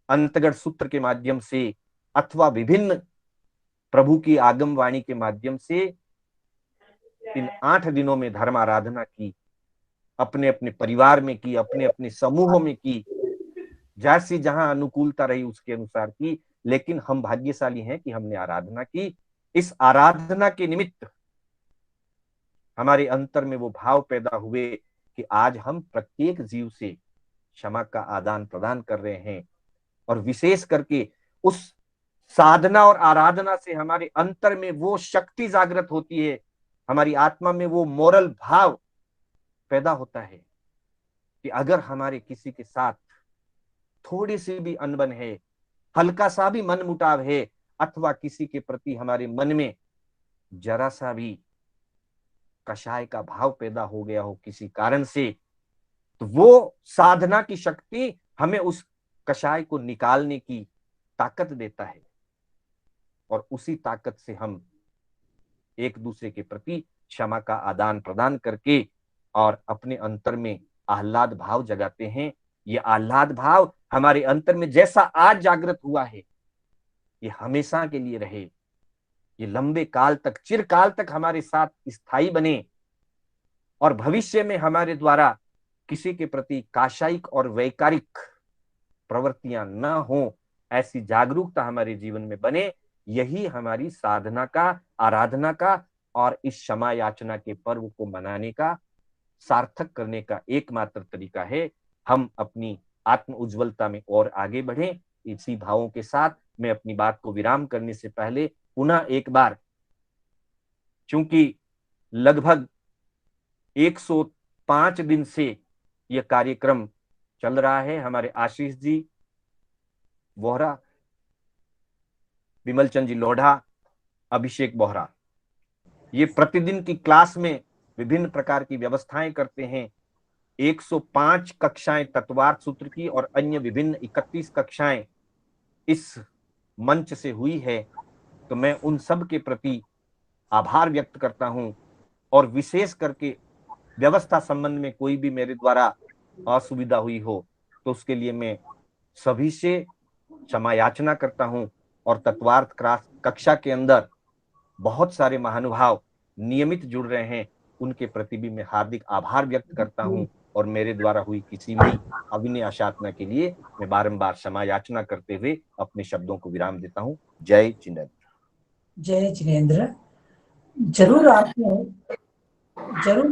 अंतगढ़ सूत्र के माध्यम से अथवा विभिन्न प्रभु की आगम वाणी के माध्यम से इन 8 दिनों में धर्म आराधना की, अपने अपने परिवार में की, अपने अपने समूहों में की, जैसी जहां अनुकूलता रही उसके अनुसार की। लेकिन हम भाग्यशाली हैं कि हमने आराधना की। इस आराधना के निमित्त हमारे अंतर में वो भाव पैदा हुए कि आज हम प्रत्येक जीव से क्षमा का आदान प्रदान कर रहे हैं और विशेष करके उस साधना और आराधना से हमारे अंतर में वो शक्ति जागृत होती है, हमारी आत्मा में वो मोरल भाव पैदा होता है कि अगर हमारे किसी के साथ थोड़ी सी भी अनबन है, हल्का सा भी मन मुटाव है, अथवा किसी के प्रति हमारे मन में जरा सा भी कषाय का भाव पैदा हो गया हो किसी कारण से, तो वो साधना की शक्ति हमें उस कषाय को निकालने की ताकत देता है और उसी ताकत से हम एक दूसरे के प्रति क्षमा का आदान प्रदान करके और अपने अंतर में आह्लाद भाव जगाते हैं। ये आह्लाद भाव हमारे अंतर में जैसा आज जागृत हुआ है, ये हमेशा के लिए रहे, ये लंबे काल तक, चिरकाल तक हमारे साथ स्थायी बने और भविष्य में हमारे द्वारा किसी के प्रति काशायिक और वैकारिक प्रवृत्तियां न हो, ऐसी जागरूकता हमारे जीवन में बने। यही हमारी साधना का, आराधना का और इस क्षमा याचना के पर्व को मनाने का, सार्थक करने का एकमात्र तरीका है। हम अपनी आत्म उज्ज्वलता में और आगे बढ़ें। इसी भावों के साथ मैं अपनी बात को विराम करने से पहले पुनः एक बार, चूंकि लगभग 105 दिन से यह कार्यक्रम चल रहा है, हमारे आशीष जी बोहरा, विमल चंद जी लोढ़ा, अभिषेक बोहरा, ये प्रतिदिन की क्लास में विभिन्न प्रकार की व्यवस्थाएं करते हैं। 105 कक्षाएं तत्वार्थ सूत्र की और अन्य विभिन्न 31 कक्षाएं इस मंच से हुई है। तो मैं उन सब के प्रति आभार व्यक्त करता हूं और विशेष करके व्यवस्था संबंध में कोई भी मेरे द्वारा असुविधा हुई हो तो उसके लिए मैं सभी से क्षमा याचना करता हूं। और तत्वार्थ कक्षा के अंदर बहुत सारे महानुभाव नियमित जुड़ रहे हैं, उनके प्रति भी मैं हार्दिक आभार व्यक्त करता हूं और मेरे द्वारा हुई किसी भी अविनय आशातना के लिए मैं बारंबार क्षमा याचना करते हुए अपने शब्दों को विराम देता हूं। जय जिनेंद्र। जय जिनेंद्र। जरूर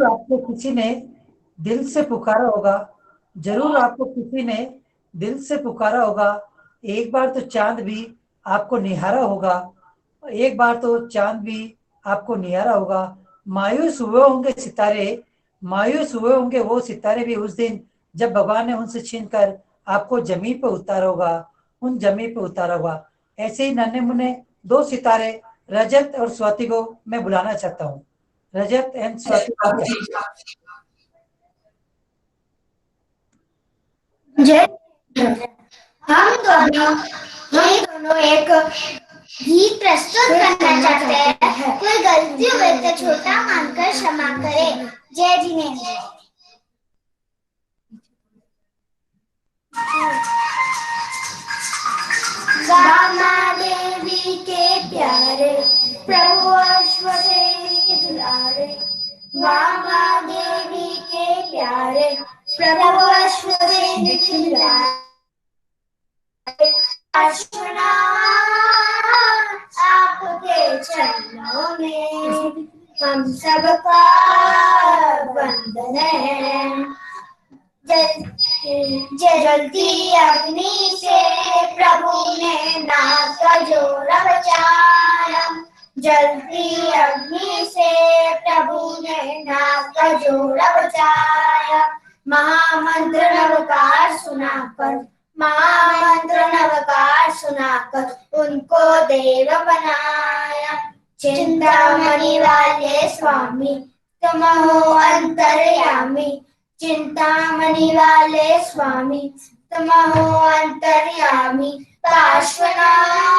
आपको किसी ने दिल से पुकारा होगा, जरूर आपको किसी ने दिल से पुकारा होगा। एक बार तो चांद भी आपको निहारा होगा, एक बार तो चांद भी आपको निहारा होगा, मायूस हुए होंगे सितारे, मायूस हुए होंगे वो सितारे भी उस दिन जब भगवान ने उनसे छीनकर आपको जमीन पर उतारा होगा, उन जमीन पर उतारा होगा। ऐसे ही नन्हे मुन्ने दो सितारे रजत और स्वाति को मैं बुलाना चाहता हूँ। रजत एंड स्वाति हम दोनों एक गीत प्रस्तुत करना चाहते हैं। कोई गलती हुई तो छोटा मानकर क्षमा करें। जय जिनेंद्र। गामा देवी के प्यारे प्रभु अश्वसेनी के दुलारे, गामा देवी के प्यारे प्रभु अश्वसेनी के दुलारे, अश्वना आपके चरणों में हम सबका वंदन है। जलती अग्नि से प्रभु ने नाग का जोड़ा बचाया, जलती अग्नि से प्रभु ने नाग का जोड़ा बचाया। महामंत्र नवकार सुनाकर, महामंत्र नवकार सुनाकर उनको देव बनाया। चिंतामणि वाले स्वामी तुम हो अंतर्यामी, चिंतामणि वाले स्वामी तुम हो अंतर्यामी। पार्श्वनाथ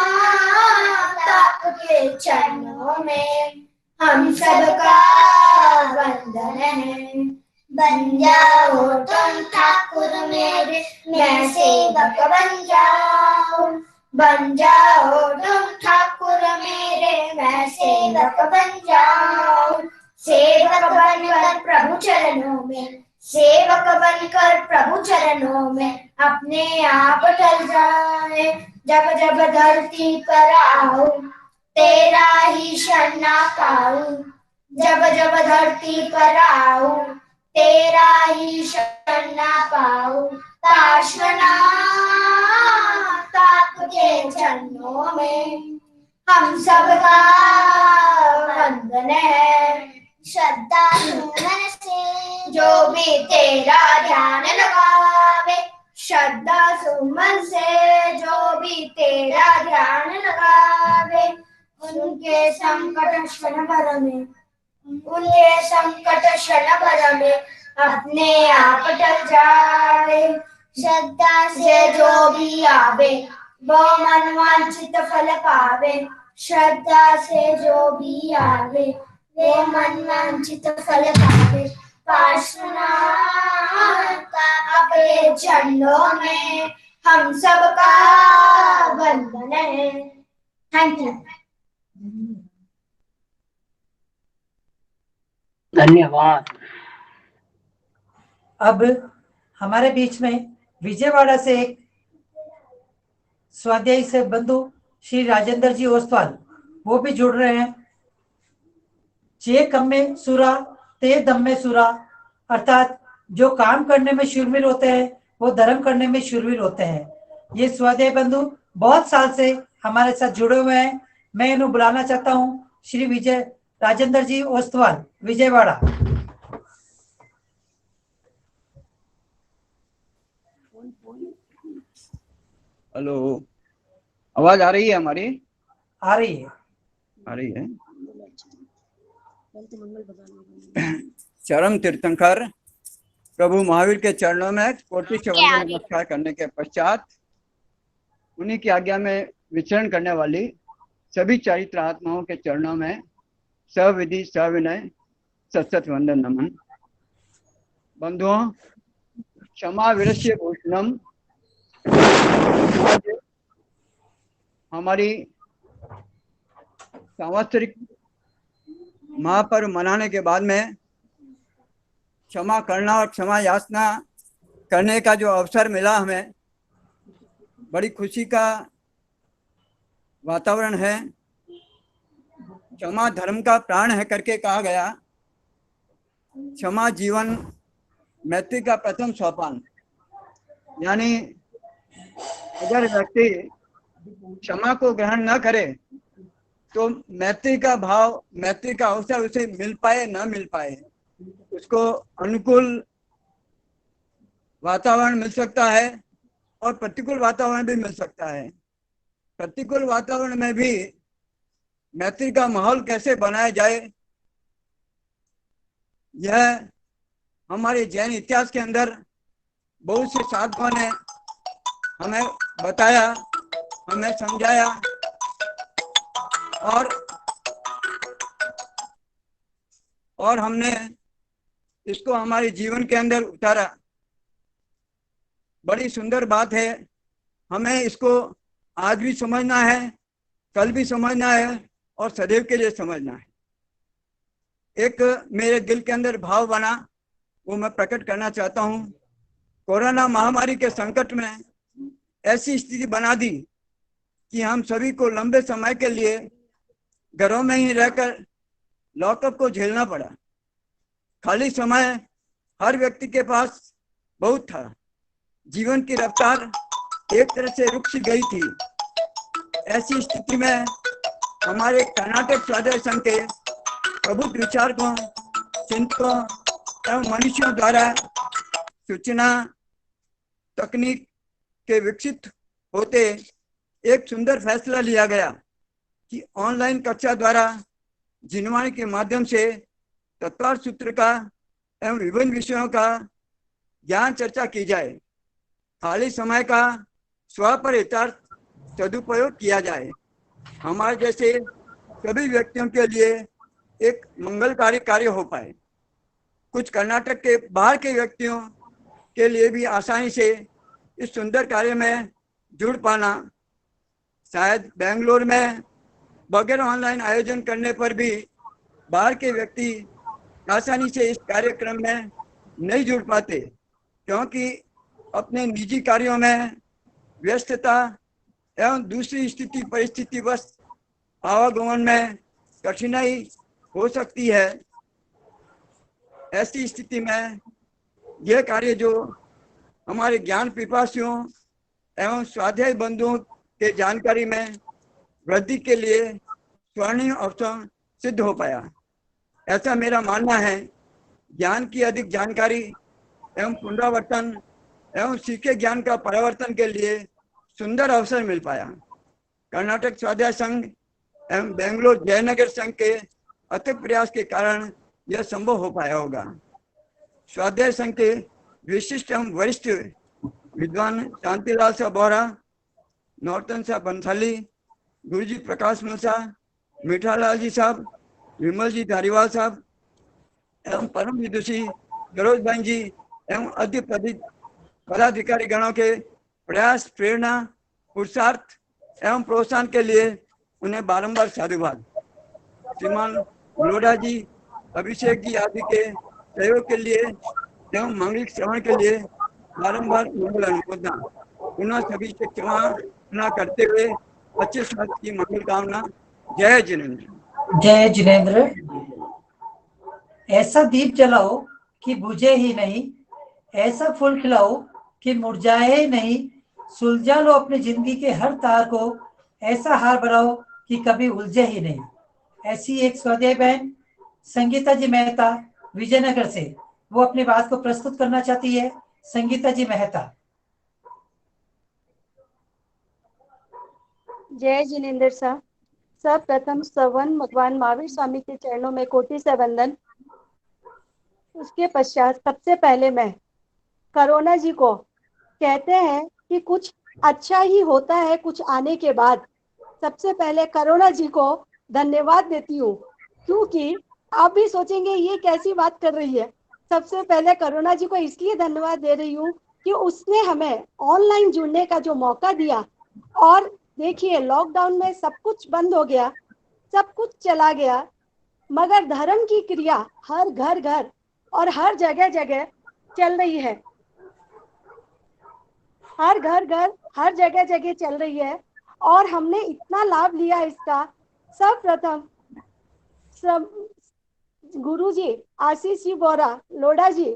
आपके चरणों में हम सबका वंदन है। बन जाओ तुम ठाकुर मेरे, मैं सेवक बन जाओ। बन जाओ तुम ठाकुर मेरे, मैं सेवक बन जाओ। सेवक बनकर प्रभु चरणों में, सेवक बनकर प्रभु चरणों में अपने आप ढल जाए। जब जब धरती पर आऊं तेरा ही शरणा पाऊं, जब जब धरती पर आऊं तेरा ही शरणा पाऊं। पार्श्वनाथ आपके चरणों में हम सबका वंदन है। श्रद्धा सुमन से जो भी तेरा ध्यान लगावे, श्रद्धा सुमन से जो भी तेरा ध्यान लगावे, उनके संकट क्षण भर में, उनके संकट क्षण भर में अपने आप टल जाए। श्रद्धा से जो भी आवे वो मनवांछित फल पावे, श्रद्धा से जो भी आवे वो मनवांछित फल पावे। पार्श्वनाथ आपके चरणों में हम सबका वंदन है। Thank you. धन्यवाद। अब हमारे बीच में विजयवाड़ा से एक स्वाध्यायी से बंधु श्री राजेंद्र जी ओसवाल वो भी जुड़ रहे हैं। चे कम में सुरा ते दम में सुरा, अर्थात जो काम करने में शूरवीर होते हैं वो धर्म करने में शूरवीर होते हैं। ये स्वाध्यायी बंधु बहुत साल से हमारे साथ जुड़े हुए हैं। मैं इन्हें बुलाना चाहता हूँ श्री विजय राजेंद्र जी ओसवाल, विजयवाड़ा। हेलो, आवाज आ रही है हमारी? आ रही है, आ रही है। चरम तीर्थंकर प्रभु महावीर के चरणों में कोटि से वंदन नमस्कार करने के पश्चात उन्हीं की आज्ञा में विचरण करने वाली सभी चरित्र आत्माओं के चरणों में सविधि सविनय सत्सत वंदन नमन। बंधुओं, क्षमा विरस्य भूषणम हमारी सांवत्सरिक महापर्व मनाने के बाद में क्षमा करना और क्षमा याचना करने का जो अवसर मिला हमें, बड़ी खुशी का वातावरण है। क्षमा धर्म का प्राण है करके कहा गया। क्षमा जीवन मैत्री का प्रथम सोपान, यानी अगर व्यक्ति क्षमा को ग्रहण न करे तो मैत्री का भाव, मैत्री का अवसर उसे मिल पाए ना मिल पाए, उसको अनुकूल वातावरण मिल सकता है और प्रतिकूल वातावरण भी मिल सकता है। प्रतिकूल वातावरण में भी मैत्री का माहौल कैसे बनाया जाए, यह हमारे जैन इतिहास के अंदर बहुत से साधकों ने हमें बताया, हमें समझाया और हमने इसको हमारे जीवन के अंदर उतारा। बड़ी सुंदर बात है। हमें इसको आज भी समझना है, कल भी समझना है और सदैव के लिए समझना है। एक मेरे दिल के अंदर भाव बना, वो मैं प्रकट करना चाहता हूँ। कोरोना महामारी के संकट में ऐसी स्थिति बना दी कि हम सभी को लंबे समय के लिए घरों में ही रहकर लॉकअप को झेलना पड़ा। खाली समय हर व्यक्ति के पास बहुत था। जीवन की रफ्तार एक तरह से रुक सी गई थी। ऐसी स्थिति में हमारे कर्नाटक स्वाध्याय संघ के प्रबुद्ध विचारकों, चिंतकों एवं मनुष्यों द्वारा सूचना तकनीक के विकसित होते एक सुंदर फैसला लिया गया कि ऑनलाइन कक्षा द्वारा जिनवाणी के माध्यम से तत्वार सूत्र का एवं विभिन्न विषयों का ज्ञान चर्चा की जाए। खाली समय का स्व पर यथार्थ सदुपयोग किया जाए। हमारे जैसे सभी व्यक्तियों के लिए एक मंगलकारी कार्य हो पाए। कुछ कर्नाटक के बाहर के व्यक्तियों के लिए भी आसानी से इस सुंदर कार्य में जुड़ पाना। शायद बेंगलोर में बगैर ऑनलाइन आयोजन करने पर भी बाहर के व्यक्ति आसानी से इस कार्यक्रम में नहीं जुड़ पाते, क्योंकि अपने निजी कार्यों में व्यस्तता एवं दूसरी स्थिति परिस्थिति बस आवागमन में कठिनाई हो सकती है। ऐसी स्थिति में यह कार्य जो हमारे ज्ञान पिपासियों एवं स्वाध्याय बंधुओं के जानकारी में वृद्धि के लिए स्वर्णिम अवसर सिद्ध हो पाया, ऐसा मेरा मानना है। ज्ञान की अधिक जानकारी एवं पुनरावर्तन एवं सीखे ज्ञान का परिवर्तन के लिए सुंदर अवसर मिल पाया। कर्नाटक स्वाध्याय संघ एवं बेंगलोर जयनगर संघ के अथक प्रयास के कारण यह संभव हो पाया होगा। स्वाध्याय संघ के विशिष्ट एवं वरिष्ठ विद्वान शांतिलाल साहब बोहरा, नौतन साहब बंसाली, गुरुजी प्रकाश मुसा, मीठालाल जी साहब, विमल जी धारीवाल साहब एवं परम विदुषी सरोज भाई जी एवं अधिक पदाधिकारी गणों के प्रयास, प्रेरणा, पुरुषार्थ एवं प्रोत्साहन के लिए उन्हें बारंबार साधुवाद। श्रीमान लोढ़ा जी, अभिषेक जी आदि के सहयोग के लिए एवं मांगलिक श्रवण के लिए बारंबार मंगल अनुमोदना। पुनः सभी से क्षमा करते हुए अच्छे स्वास्थ्य की मंगल कामना। जय जिनेंद्र। जय जिनेंद्र। ऐसा दीप जलाओ कि बुझे ही नहीं, ऐसा फूल खिलाओ कि मुरझाए ही नहीं, सुलझा लो अपनी जिंदगी के हर तार को, ऐसा हार बनाओ कि कभी उलझे ही नहीं। ऐसी एक स्वाध्याय बहन संगीता जी मेहता विजयनगर से, वो अपनी बात को प्रस्तुत करना चाहती है। संगीता जी मेहता। जय जिनेंद्र साहब। सब प्रथम सवन भगवान महावीर स्वामी के चरणों में कोटि से वंदन। उसके पश्चात सबसे पहले मैं कोरोना जी को, कहते हैं कि कुछ अच्छा ही होता है कुछ आने के बाद, सबसे पहले कोरोना जी को धन्यवाद देती हूँ, क्योंकि आप भी सोचेंगे ये कैसी बात कर रही है। सबसे पहले कोरोना जी को इसलिए धन्यवाद दे रही हूँ कि उसने हमें ऑनलाइन जुड़ने का जो मौका दिया। और देखिए, लॉकडाउन में सब कुछ बंद हो गया, सब कुछ चला गया, मगर धर्म की क्रिया हर घर घर और हर जगह जगह चल रही है। हर घर घर हर जगह जगह चल रही है और हमने इतना लाभ लिया इसका। सब प्रथम सब गुरु जी, आशीष जी बोरा, लोढ़ा जी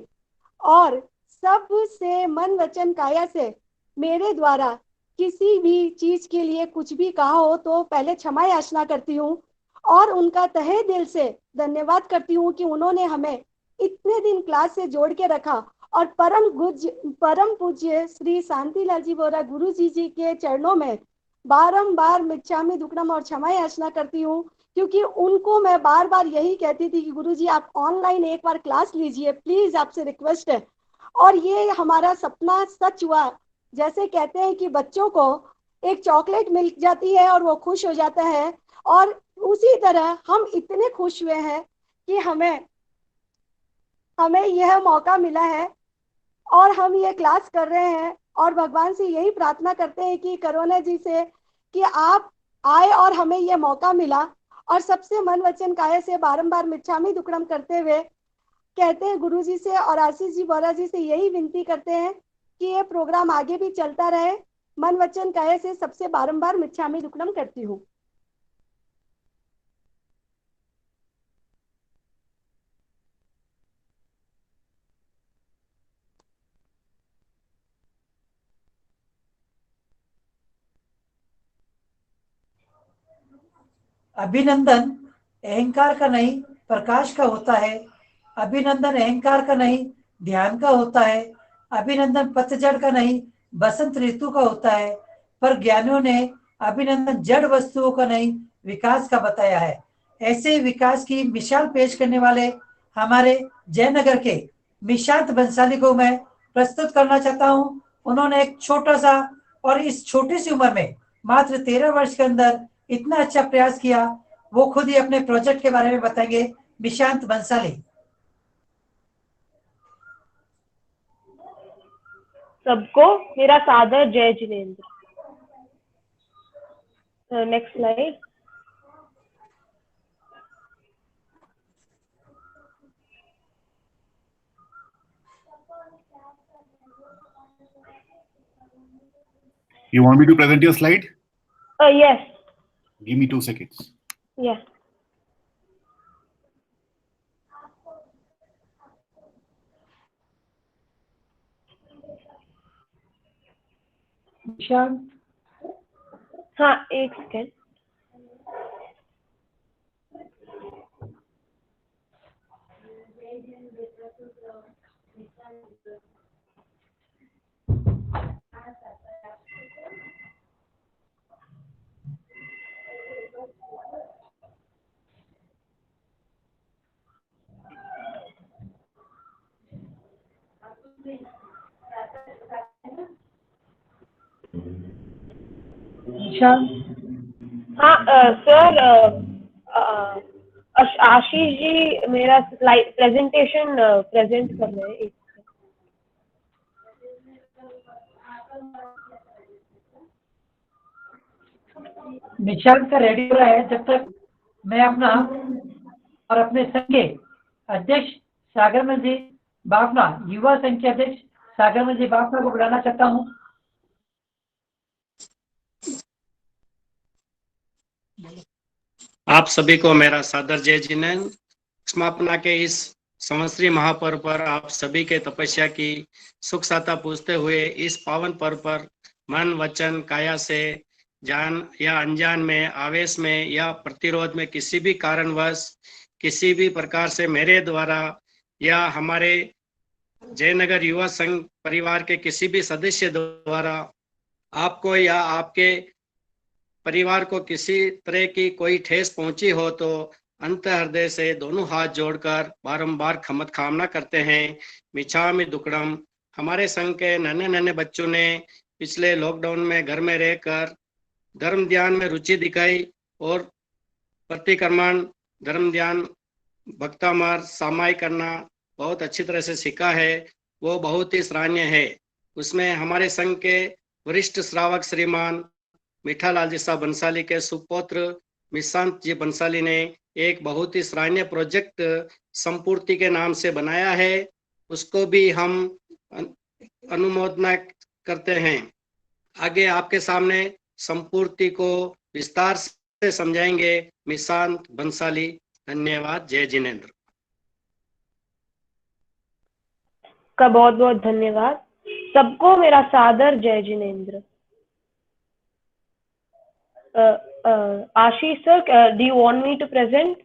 और सब से मन वचन काया से मेरे द्वारा किसी भी चीज के लिए कुछ भी कहा हो तो पहले क्षमा याचना करती हूँ और उनका तहे दिल से धन्यवाद करती हूँ कि उन्होंने हमें इतने दिन क्लास से जोड़ के रखा। और परम पूज्य श्री शांतिलाल जी बोरा गुरु जी के चरणों में बारंबार मिच्छामी दुक्कडम और क्षमा याचना करती हूँ, क्योंकि उनको मैं बार बार यही कहती थी कि गुरुजी आप ऑनलाइन एक बार क्लास लीजिए प्लीज, आपसे रिक्वेस्ट है। और ये हमारा सपना सच हुआ। जैसे कहते हैं कि बच्चों को एक चॉकलेट मिल जाती है और वो खुश हो जाता है, और उसी तरह हम इतने खुश हुए हैं कि हमें यह मौका मिला है और हम ये क्लास कर रहे हैं। और भगवान से यही प्रार्थना करते हैं कि करुणा जी से कि आप आए और हमें ये मौका मिला। और सबसे मन वचन काया से बारंबार मिच्छामी दुक्कडम करते हुए कहते हैं गुरु जी से और आशीष जी बोरा जी से यही विनती करते हैं कि ये प्रोग्राम आगे भी चलता रहे। मन वचन काया से सबसे बारंबार मिच्छामी दुक्कडम करती हूँ। अभिनंदन अहंकार का नहीं प्रकाश का होता है। अभिनंदन अहंकार का नहीं ध्यान का होता है। अभिनंदन पतझड़ का नहीं बसंत ऋतु का होता है। पर ज्ञानियों ने अभिनंदन जड़ वस्तुओं का नहीं विकास का बताया है। ऐसे विकास की मिसाल पेश करने वाले हमारे जयनगर के निशांत बंसाली को मैं प्रस्तुत करना चाहता हूँ। उन्होंने एक छोटा सा और इस छोटी सी उम्र में मात्र 13 वर्ष के अंदर इतना अच्छा प्रयास किया। वो खुद ही अपने प्रोजेक्ट के बारे में बताएंगे। निशांत बंसाली। सबको मेरा सादर जय Jinendra. Next slide. You want me to present your slide? Yes. Give me 2 seconds. Yeah. हाँ, एक सेकेंड। हाँ सर, आशीष जी मेरा स्लाइड प्रेजेंटेशन प्रेजेंट कर रहे हैं। निशांत का रेडी हो रहा है। जब तक मैं अपना और अपने संघ के अध्यक्ष सागरमल जी बाफना, युवा संघ के अध्यक्ष सागरमल जी बाफना को बुलाना चाहता हूँ। आप सभी को मेरा सादर जय जिनेंद्र। समापना के इस संवत्सरी महापर्व पर आप सभी के तपस्या की सुख साता पूछते हुए इस पावन पर्व पर मन वचन काया से जान या अनजान में, आवेश में या प्रतिरोध में किसी भी कारणवश किसी भी प्रकार से मेरे द्वारा या हमारे जयनगर युवा संघ परिवार के किसी भी सदस्य द्वारा आपको या आपके परिवार को किसी तरह की कोई ठेस पहुंची हो तो अंत हृदय से दोनों हाथ जोड़कर बारंबार क्षमा कामना करते हैं। मिच्छामि दुक्कडम। हमारे संघ के नन्हे नन्हे बच्चों ने पिछले लॉकडाउन में घर में रहकर धर्म ध्यान में रुचि दिखाई और प्रतिक्रमण, धर्म ध्यान, भक्तामार, सामायिक करना बहुत अच्छी तरह से सीखा है। वो बहुत ही सराहनीय है। उसमें हमारे संघ के वरिष्ठ श्रावक श्रीमान मीठालाल जी साहब बंसाली के सुपुत्र निशांत जी बंसाली ने एक बहुत ही सराहनीय प्रोजेक्ट संपूर्ति के नाम से बनाया है। उसको भी हम अनुमोदना करते हैं। आगे आपके सामने संपूर्ति को विस्तार से समझाएंगे निशांत बंसाली। धन्यवाद। जय जिनेंद्र का बहुत बहुत धन्यवाद। सबको मेरा सादर जय Jinendra. Ashish sir, do you want me to present?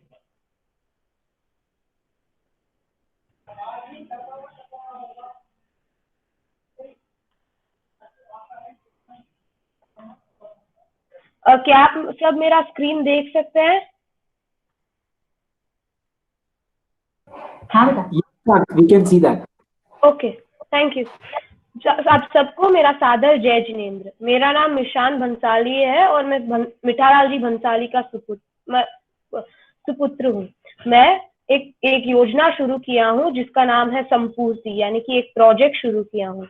क्या आप सब मेरा स्क्रीन देख सकते हैं? We can see that. Okay, thank you. आप सबको मेरा सादर जय जिनेंद्र। मेरा नाम निशान भंसाली है और मैं मिठालाल जी भंसाली का सुपुत्र हूँ। मैं एक योजना शुरू किया हूँ जिसका नाम है संपूर्ति, यानी कि एक प्रोजेक्ट शुरू किया हूँ।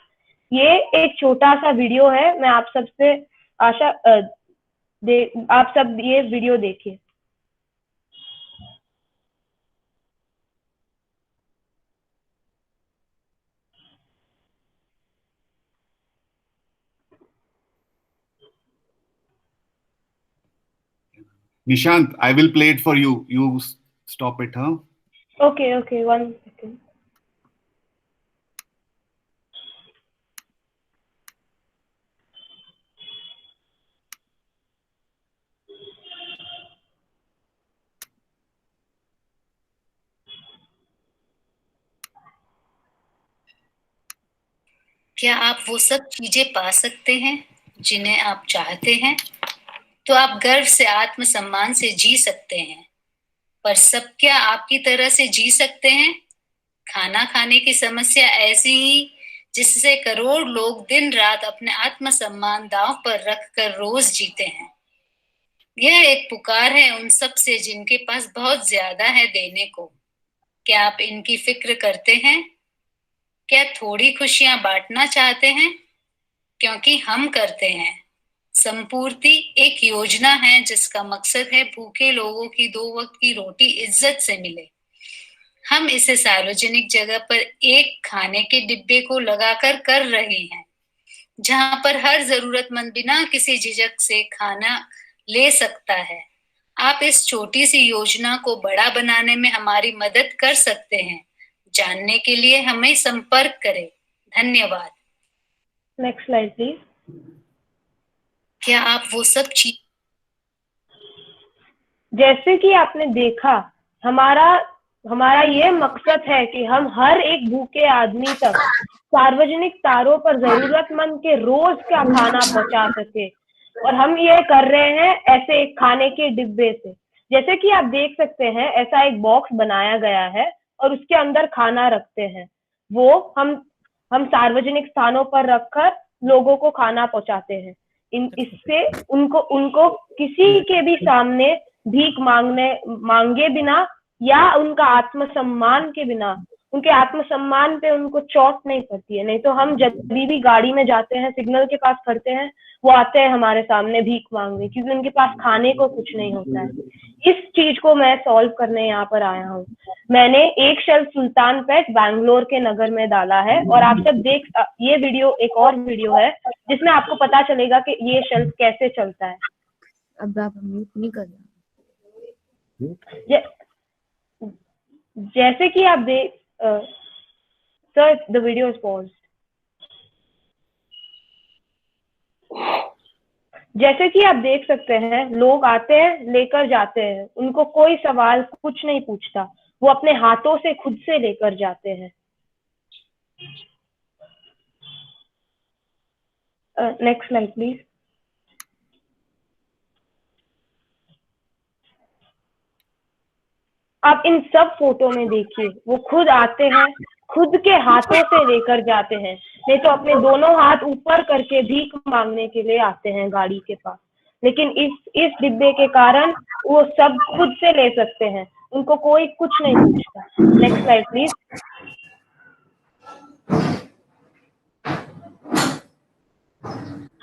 ये एक छोटा सा वीडियो है, मैं आप सबसे आप सब ये वीडियो देखिए। Nishant, I will play it for you. You stop it, huh? Okay, 1 second. क्या आप वो सब चीजें पा सकते हैं जिन्हें आप चाहते हैं? तो आप गर्व से, आत्मसम्मान से जी सकते हैं। पर सब क्या आपकी तरह से जी सकते हैं? खाना खाने की समस्या ऐसी ही जिससे करोड़ लोग दिन रात अपने आत्मसम्मान दांव पर रखकर रोज जीते हैं। यह एक पुकार है उन सब से जिनके पास बहुत ज्यादा है देने को। क्या आप इनकी फिक्र करते हैं? क्या थोड़ी खुशियां बांटना चाहते हैं? क्योंकि हम करते हैं। संपूर्ति एक योजना है जिसका मकसद है भूखे लोगों की 2 वक्त की रोटी इज्जत से मिले। हम इसे सार्वजनिक जगह पर एक खाने के डिब्बे को लगाकर कर रहे हैं, जहां पर हर जरूरतमंद बिना किसी झिझक से खाना ले सकता है। आप इस छोटी सी योजना को बड़ा बनाने में हमारी मदद कर सकते हैं। जानने के लिए हमें संपर्क करें। धन्यवाद। Next slide please. क्या आप वो सब चीज, जैसे कि आपने देखा, हमारा ये मकसद है कि हम हर एक भूखे आदमी तक सार्वजनिक तारों पर जरूरतमंद के रोज का खाना पहुंचा सके, और हम ये कर रहे हैं ऐसे एक खाने के डिब्बे से। जैसे कि आप देख सकते हैं, ऐसा एक बॉक्स बनाया गया है और उसके अंदर खाना रखते हैं। वो हम सार्वजनिक स्थानों पर रखकर लोगों को खाना पहुंचाते हैं। इससे उनको किसी के भी सामने भीख मांगे बिना या उनका आत्मसम्मान के बिना, उनके आत्मसम्मान पे उनको चोट नहीं पड़ती है। नहीं तो हम जब भी गाड़ी में जाते हैं, सिग्नल के पास खड़ते हैं, वो आते हैं हमारे सामने भीख मांगने, क्योंकि उनके पास खाने को कुछ नहीं होता है। इस चीज को मैं सॉल्व करने यहाँ पर आया हूँ। मैंने एक शेल्फ सुल्तानपेट बैंगलोर के नगर में डाला है, और आप सब ये वीडियो एक और वीडियो है जिसमें आपको पता चलेगा कि ये शेल्फ कैसे चलता है। अब आप म्यूट नहीं कर रहे। जैसे कि आप देख sir, the video is paused. जैसे कि आप देख सकते हैं, लोग आते हैं, लेकर जाते हैं, उनको कोई सवाल कुछ नहीं पूछता, वो अपने हाथों से खुद से लेकर जाते हैं। Next slide please. आप इन सब फोटो में देखिए, वो खुद आते हैं, खुद के हाथों से लेकर जाते हैं, नहीं तो अपने दोनों हाथ ऊपर करके भीख मांगने के लिए आते हैं गाड़ी के पास। लेकिन इस डिब्बे के कारण वो सब खुद से ले सकते हैं, उनको कोई कुछ नहीं पूछता। Next slide please.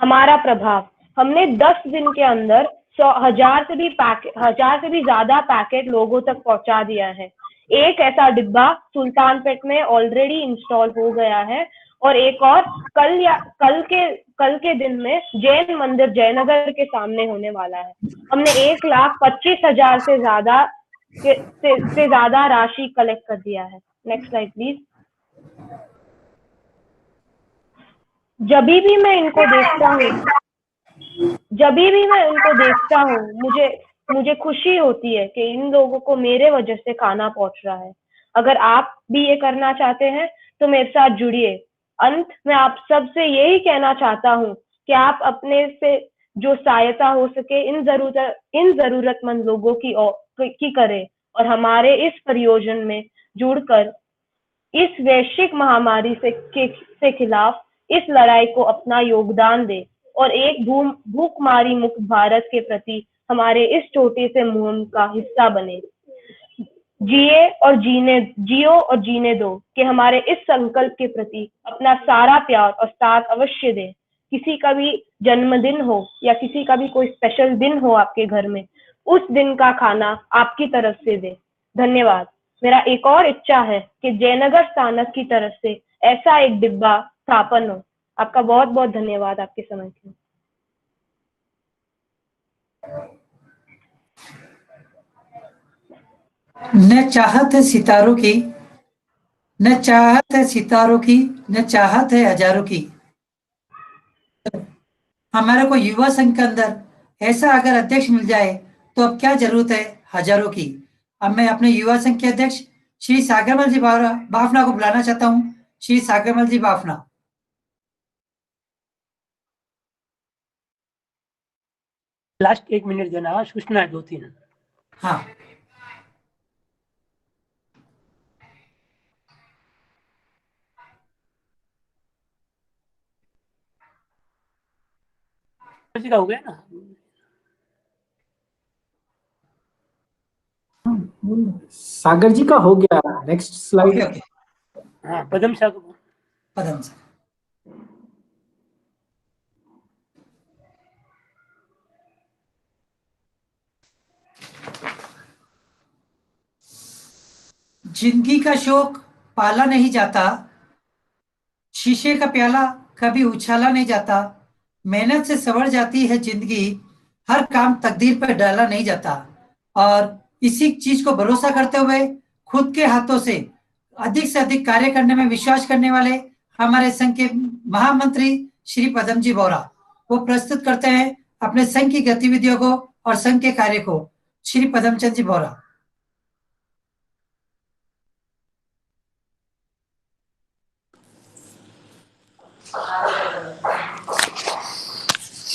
हमारा प्रभाव, हमने 10 दिन के अंदर 1000 से भी ज्यादा पैकेट लोगों तक पहुंचा दिया है। एक ऐसा डिब्बा सुल्तानपेट में ऑलरेडी इंस्टॉल हो गया है, और एक और कल के दिन में जैन मंदिर जयनगर के सामने होने वाला है। हमने 1,25,000 से ज्यादा राशि कलेक्ट कर दिया है। Next slide please. जब भी मैं इनको देखता हूँ, जब भी मैं उनको देखता हूँ मुझे खुशी होती है कि इन लोगों को मेरे वजह से खाना पहुंच रहा है। अगर आप भी ये करना चाहते हैं तो मेरे साथ जुड़िए। अंत में आप सबसे यही कहना चाहता हूँ कि आप अपने से जो सहायता हो सके इन जरूरतमंद लोगों की करें और हमारे इस परियोजना में जुड़कर इस वैश्विक महामारी से खिलाफ इस लड़ाई को अपना योगदान दे और एक भूखमारी मुक्त भारत के प्रति हमारे इस छोटे से मुहिम का हिस्सा बने। जियो और जीने दो कि हमारे इस संकल्प के प्रति अपना सारा प्यार और साथ अवश्य दें। किसी का भी जन्मदिन हो या किसी का भी कोई स्पेशल दिन हो आपके घर में, उस दिन का खाना आपकी तरफ से दे। धन्यवाद। मेरा एक और इच्छा है कि जयनगर स्थानक की तरफ से ऐसा एक डिब्बा स्थापन हो। आपका बहुत बहुत धन्यवाद आपके समय के लिए। न चाहत है सितारों की, न चाहत है सितारों की, न चाहत है हजारों की। हमारे को युवा संघ के अंदर ऐसा अगर अध्यक्ष मिल जाए तो अब क्या जरूरत है हजारों की। अब मैं अपने युवा संघ के अध्यक्ष श्री सागरमल जी बाफना को बुलाना चाहता हूँ। श्री सागरमल जी बाफना। लास्ट 1 मिनट देना, सूचना है 2-3। हाँ, का हो गया ना। सागर जी का हो गया। Next slide. हाँ, पदम साहब। पदम साहब। जिंदगी का शौक पाला नहीं जाता, शीशे का प्याला कभी उछाला नहीं जाता, मेहनत से संवर जाती है जिंदगी, हर काम तकदीर पर डाला नहीं जाता। और इसी चीज को भरोसा करते हुए खुद के हाथों से अधिक कार्य करने में विश्वास करने वाले हमारे संघ के महामंत्री श्री पदम जी बोरा, वो प्रस्तुत करते हैं अपने संघ की गतिविधियों को और संघ के कार्य को। श्री पदमचंद जी बोरा।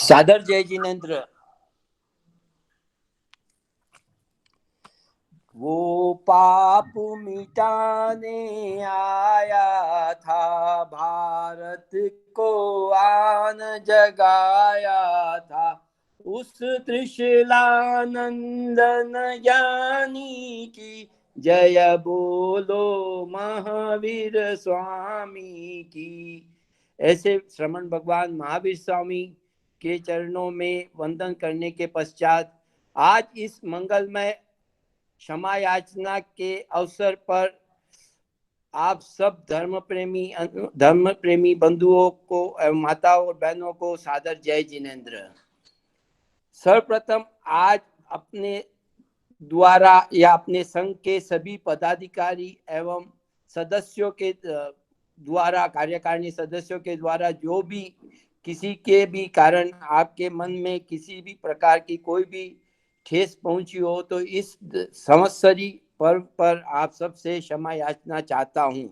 सादर जय जिनेंद्र। वो पाप मिटाने आया था, भारत को आन जगाया था, उस त्रिशूलानंदन ज्ञानी की जय बोलो महावीर स्वामी की। ऐसे श्रमण भगवान महावीर स्वामी के चरणों में वंदन करने के पश्चात आज इस मंगलमय क्षमा याचना के अवसर पर आप सब धर्म प्रेमी बंधुओं को एवं माताओं और बहनों को सादर जय जिनेंद्र। सर्वप्रथम आज अपने द्वारा या अपने संघ के सभी पदाधिकारी एवं सदस्यों के द्वारा, कार्यकारिणी सदस्यों के द्वारा जो भी किसी के भी कारण आपके मन में किसी भी प्रकार की कोई भी ठेस पहुंची हो तो इस संवत्सरी पर्व पर आप सबसे क्षमा याचना चाहता हूं।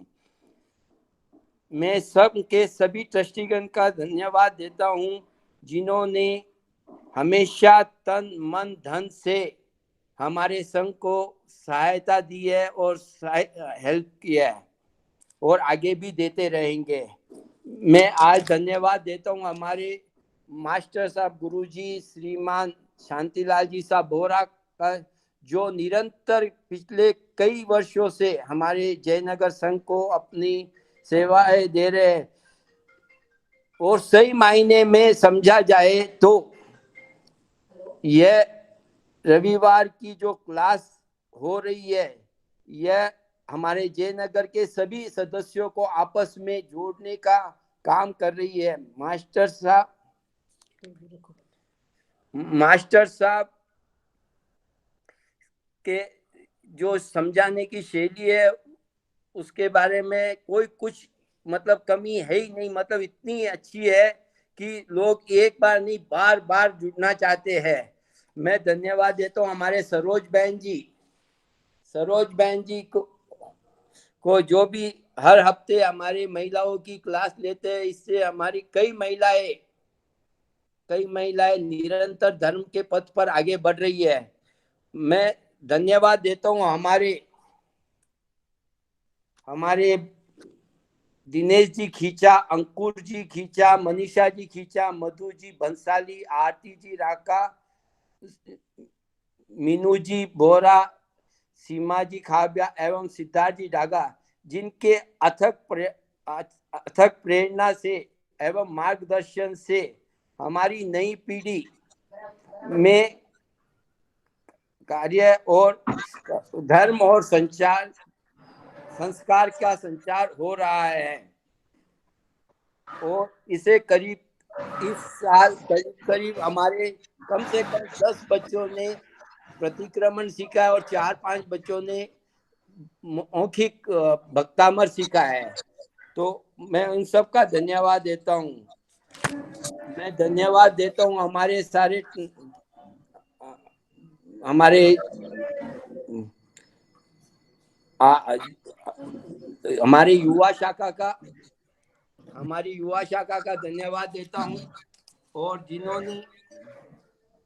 मैं सब के सभी ट्रस्टीगण का धन्यवाद देता हूं जिन्होंने हमेशा तन मन धन से हमारे संघ को सहायता दी है और हेल्प किया है और आगे भी देते रहेंगे। मैं आज धन्यवाद देता हूं हमारे मास्टर साहब गुरुजी श्रीमान शांतिलाल जी साहब बोरा का, जो निरंतर पिछले कई वर्षों से हमारे जयनगर संघ को अपनी सेवाएं दे रहे हैं। और सही मायने में समझा जाए तो यह रविवार की जो क्लास हो रही है यह हमारे जयनगर के सभी सदस्यों को आपस में जोड़ने का काम कर रही है। मास्टर साहब के जो समझाने की शैली है उसके बारे में कोई कुछ मतलब कमी है ही नहीं, मतलब इतनी अच्छी है कि लोग एक बार नहीं बार बार जुड़ना चाहते हैं। मैं धन्यवाद देता हूँ हमारे सरोज बहन जी को जो भी हर हफ्ते हमारी महिलाओं की क्लास लेते हैं। इससे हमारी कई महिलाएं निरंतर धर्म के पथ पर आगे बढ़ रही है। मैं धन्यवाद देता हूँ हमारे दिनेश जी खींचा, अंकुर जी खींचा, मनीषा जी खींचा, मधु जी भंसाली, आरती जी राका, मीनू जी बोरा, सीमा जी खाबिया एवं सिद्धार्थ जी डागा, जिनके अथक प्रेरणा से एवं मार्गदर्शन से हमारी नई पीढ़ी में कार्य और धर्म और संस्कार का संचार हो रहा है। और इसे इस साल करीब हमारे कम से कम 10 बच्चों ने प्रतिक्रमण सीखा है और 4-5 बच्चों ने मौखिक भक्तामर सीखा है। तो मैं उन सब का धन्यवाद देता हूँ। मैं धन्यवाद देता हूँ हमारी युवा शाखा का धन्यवाद देता हूँ, और जिन्होंने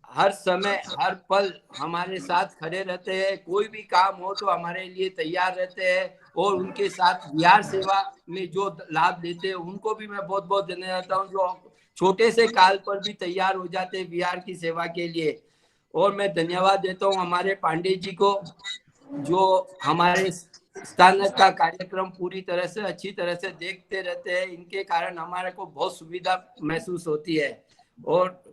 हर समय हर पल हमारे साथ खड़े रहते हैं। कोई भी काम हो तो हमारे लिए तैयार रहते हैं, और उनके साथ विहार सेवा में जो लाभ लेते हैं उनको भी मैं बहुत बहुत धन्यवाद देता हूँ, जो छोटे से काल पर भी तैयार हो जाते हैं विहार की सेवा के लिए। और मैं धन्यवाद देता हूँ हमारे पांडे जी को, जो हमारे स्थानक का कार्यक्रम पूरी तरह से अच्छी तरह से देखते रहते हैं। इनके कारण हमारे को बहुत सुविधा महसूस होती है। और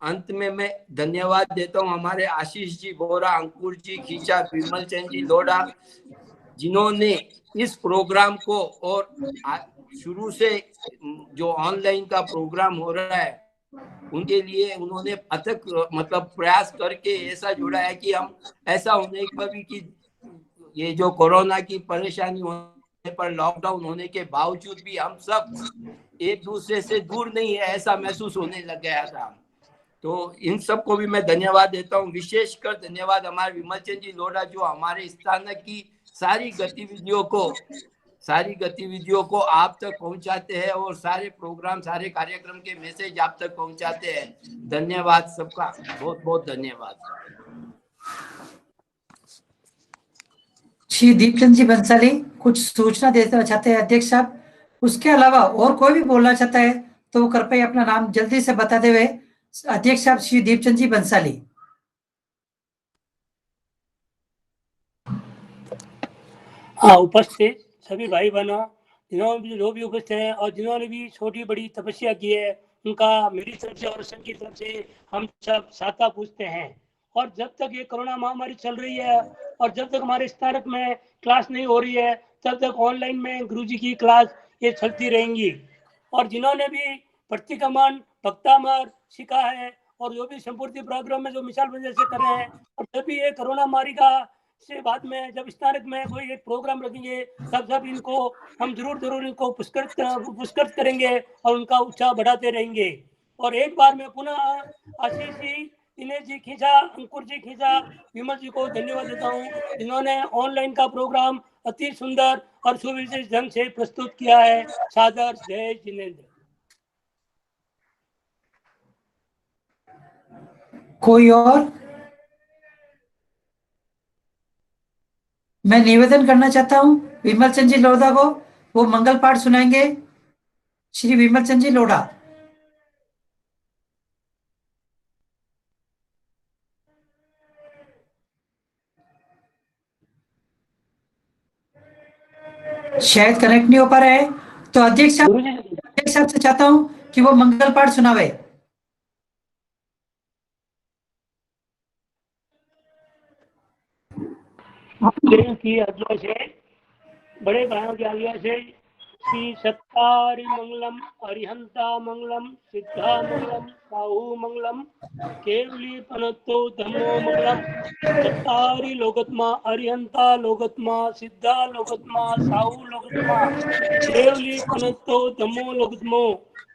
अंत में मैं धन्यवाद देता हूँ हमारे आशीष जी बोरा, अंकुर जी खींचा, विमल चंद जी लोढ़ा, जिन्होंने इस प्रोग्राम को और शुरू से जो ऑनलाइन का प्रोग्राम हो रहा है उनके लिए उन्होंने अथक प्रयास करके ऐसा जोड़ा है कि हम ऐसा होने पर भी कि ये जो कोरोना की परेशानी होने पर लॉकडाउन होने के बावजूद भी हम सब एक दूसरे से दूर नहीं है ऐसा महसूस होने लग गया था। तो इन सबको भी मैं धन्यवाद देता हूँ। विशेषकर धन्यवाद हमारे विमल चंद जी लोढ़ा, जो हमारे स्थानक की सारी गतिविधियों को आप तक पहुंचाते हैं और सारे प्रोग्राम सारे कार्यक्रम के मैसेज आप तक पहुंचाते हैं। धन्यवाद सबका, बहुत बहुत धन्यवाद। श्री दीपचंद जी बंसाली कुछ सूचना देना चाहते हैं अध्यक्ष साहब। उसके अलावा और कोई भी बोलना चाहता है तो वो कृपया अपना नाम जल्दी से बताते हुए अध्यक्ष साहब श्री दीपचंद जी बंसाली। उपस्थित सभी भाई बहनों, जिन्होंने जो भी उपस्थित हैं और जिन्होंने भी छोटी बड़ी तपस्या की है, उनका मेरी तरफ से और संघ की तरफ से हम सब साता पूछते हैं। और जब तक ये कोरोना महामारी चल रही है और जब तक हमारे स्नातक में क्लास नहीं हो रही है, तब तक ऑनलाइन में गुरुजी की क्लास ये चलती रहेंगी। और जिन्होंने भी प्रतिक्रमण भक्तामर सीखा है और जो भी संपूर्ति प्रोग्राम में जो मिसाल बंदे से कर रहे हैं, और जब भी ये कोरोना महामारी का से बाद में जब स्नातक में कोई एक प्रोग्राम रखेंगे तब इनको हम जरूर इनको पुरस्कृत करेंगे और उनका उत्साह बढ़ाते रहेंगे। और एक बार मैं पुनः आशीष जी, दिनेश जी खींचा, अंकुर जी खींचा, विमल जी को धन्यवाद देता हूँ, जिन्होंने ऑनलाइन का प्रोग्राम अति सुंदर और सुविशेष ढंग से प्रस्तुत किया है। सादर जय जिनेंद्र। कोई और? मैं निवेदन करना चाहता हूं विमल चंद जी लोढ़ा को, वो मंगल पाठ सुनाएंगे। श्री विमल चंद जी लोढ़ा। शायद कनेक्ट नहीं हो पा रहा है, तो अध्यक्ष साहब से चाहता हूं कि वो मंगल पाठ सुनावे। की आज्ञा से, बड़े भाइयों की आज्ञा से श्री सत्तारि मंगलम, अरिहंता मंगलम, सिद्धा मंगलम, साहू मंगलम, केवली पनतो धम्मो मंगलम। सत्तारि लोकत्मा, अरिहंता लोकत्मा, सिद्धा लोकत्मा, साहू लोकत्मा, केवली पनतो धम्मो लोकत्मो।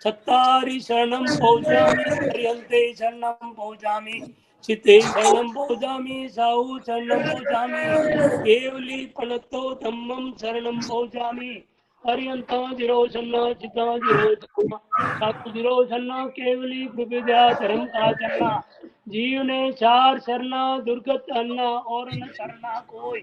सत्तारि शरणं पौजामि, अरिहंते शरणं पौजामि, सिद्धे शरणं पौजामि, साहू शरणं पौजामि, केवली पनतो धम्मं शरणं पौजामि। अरिहंता जिरोशन्न, सिद्धा जिरोशन्न, साधु जिरोशन्न, केवली प्रविद्या धर्म का चलना। जीव ने चार शरणा दुर्गत अन्ना और न शरणा कोई।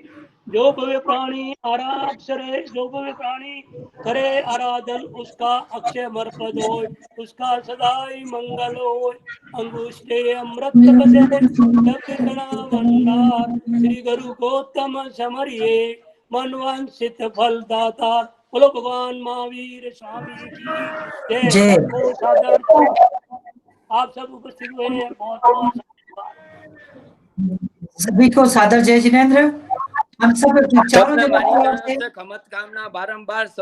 जो भवे प्राणी आराधरे, जो भवे प्राणी करे आराधन, उसका अक्षय मरपद होय, उसका सदाई मंगल होय। अंगुष्ठे अमृत बसे जब कीर्तना भंडार, श्री गुरु गौतम समरिये मनवांछित फल दाता। बोलो भगवान महावीर स्वामी की जय। सबको सादर, आप सब उपस्थित हुए हैं, बहुत बहुत सभी को सादर जय जिनेंद्र। हम सब चारों सबने जगह मारी तरफ से खमत कामना बारंबार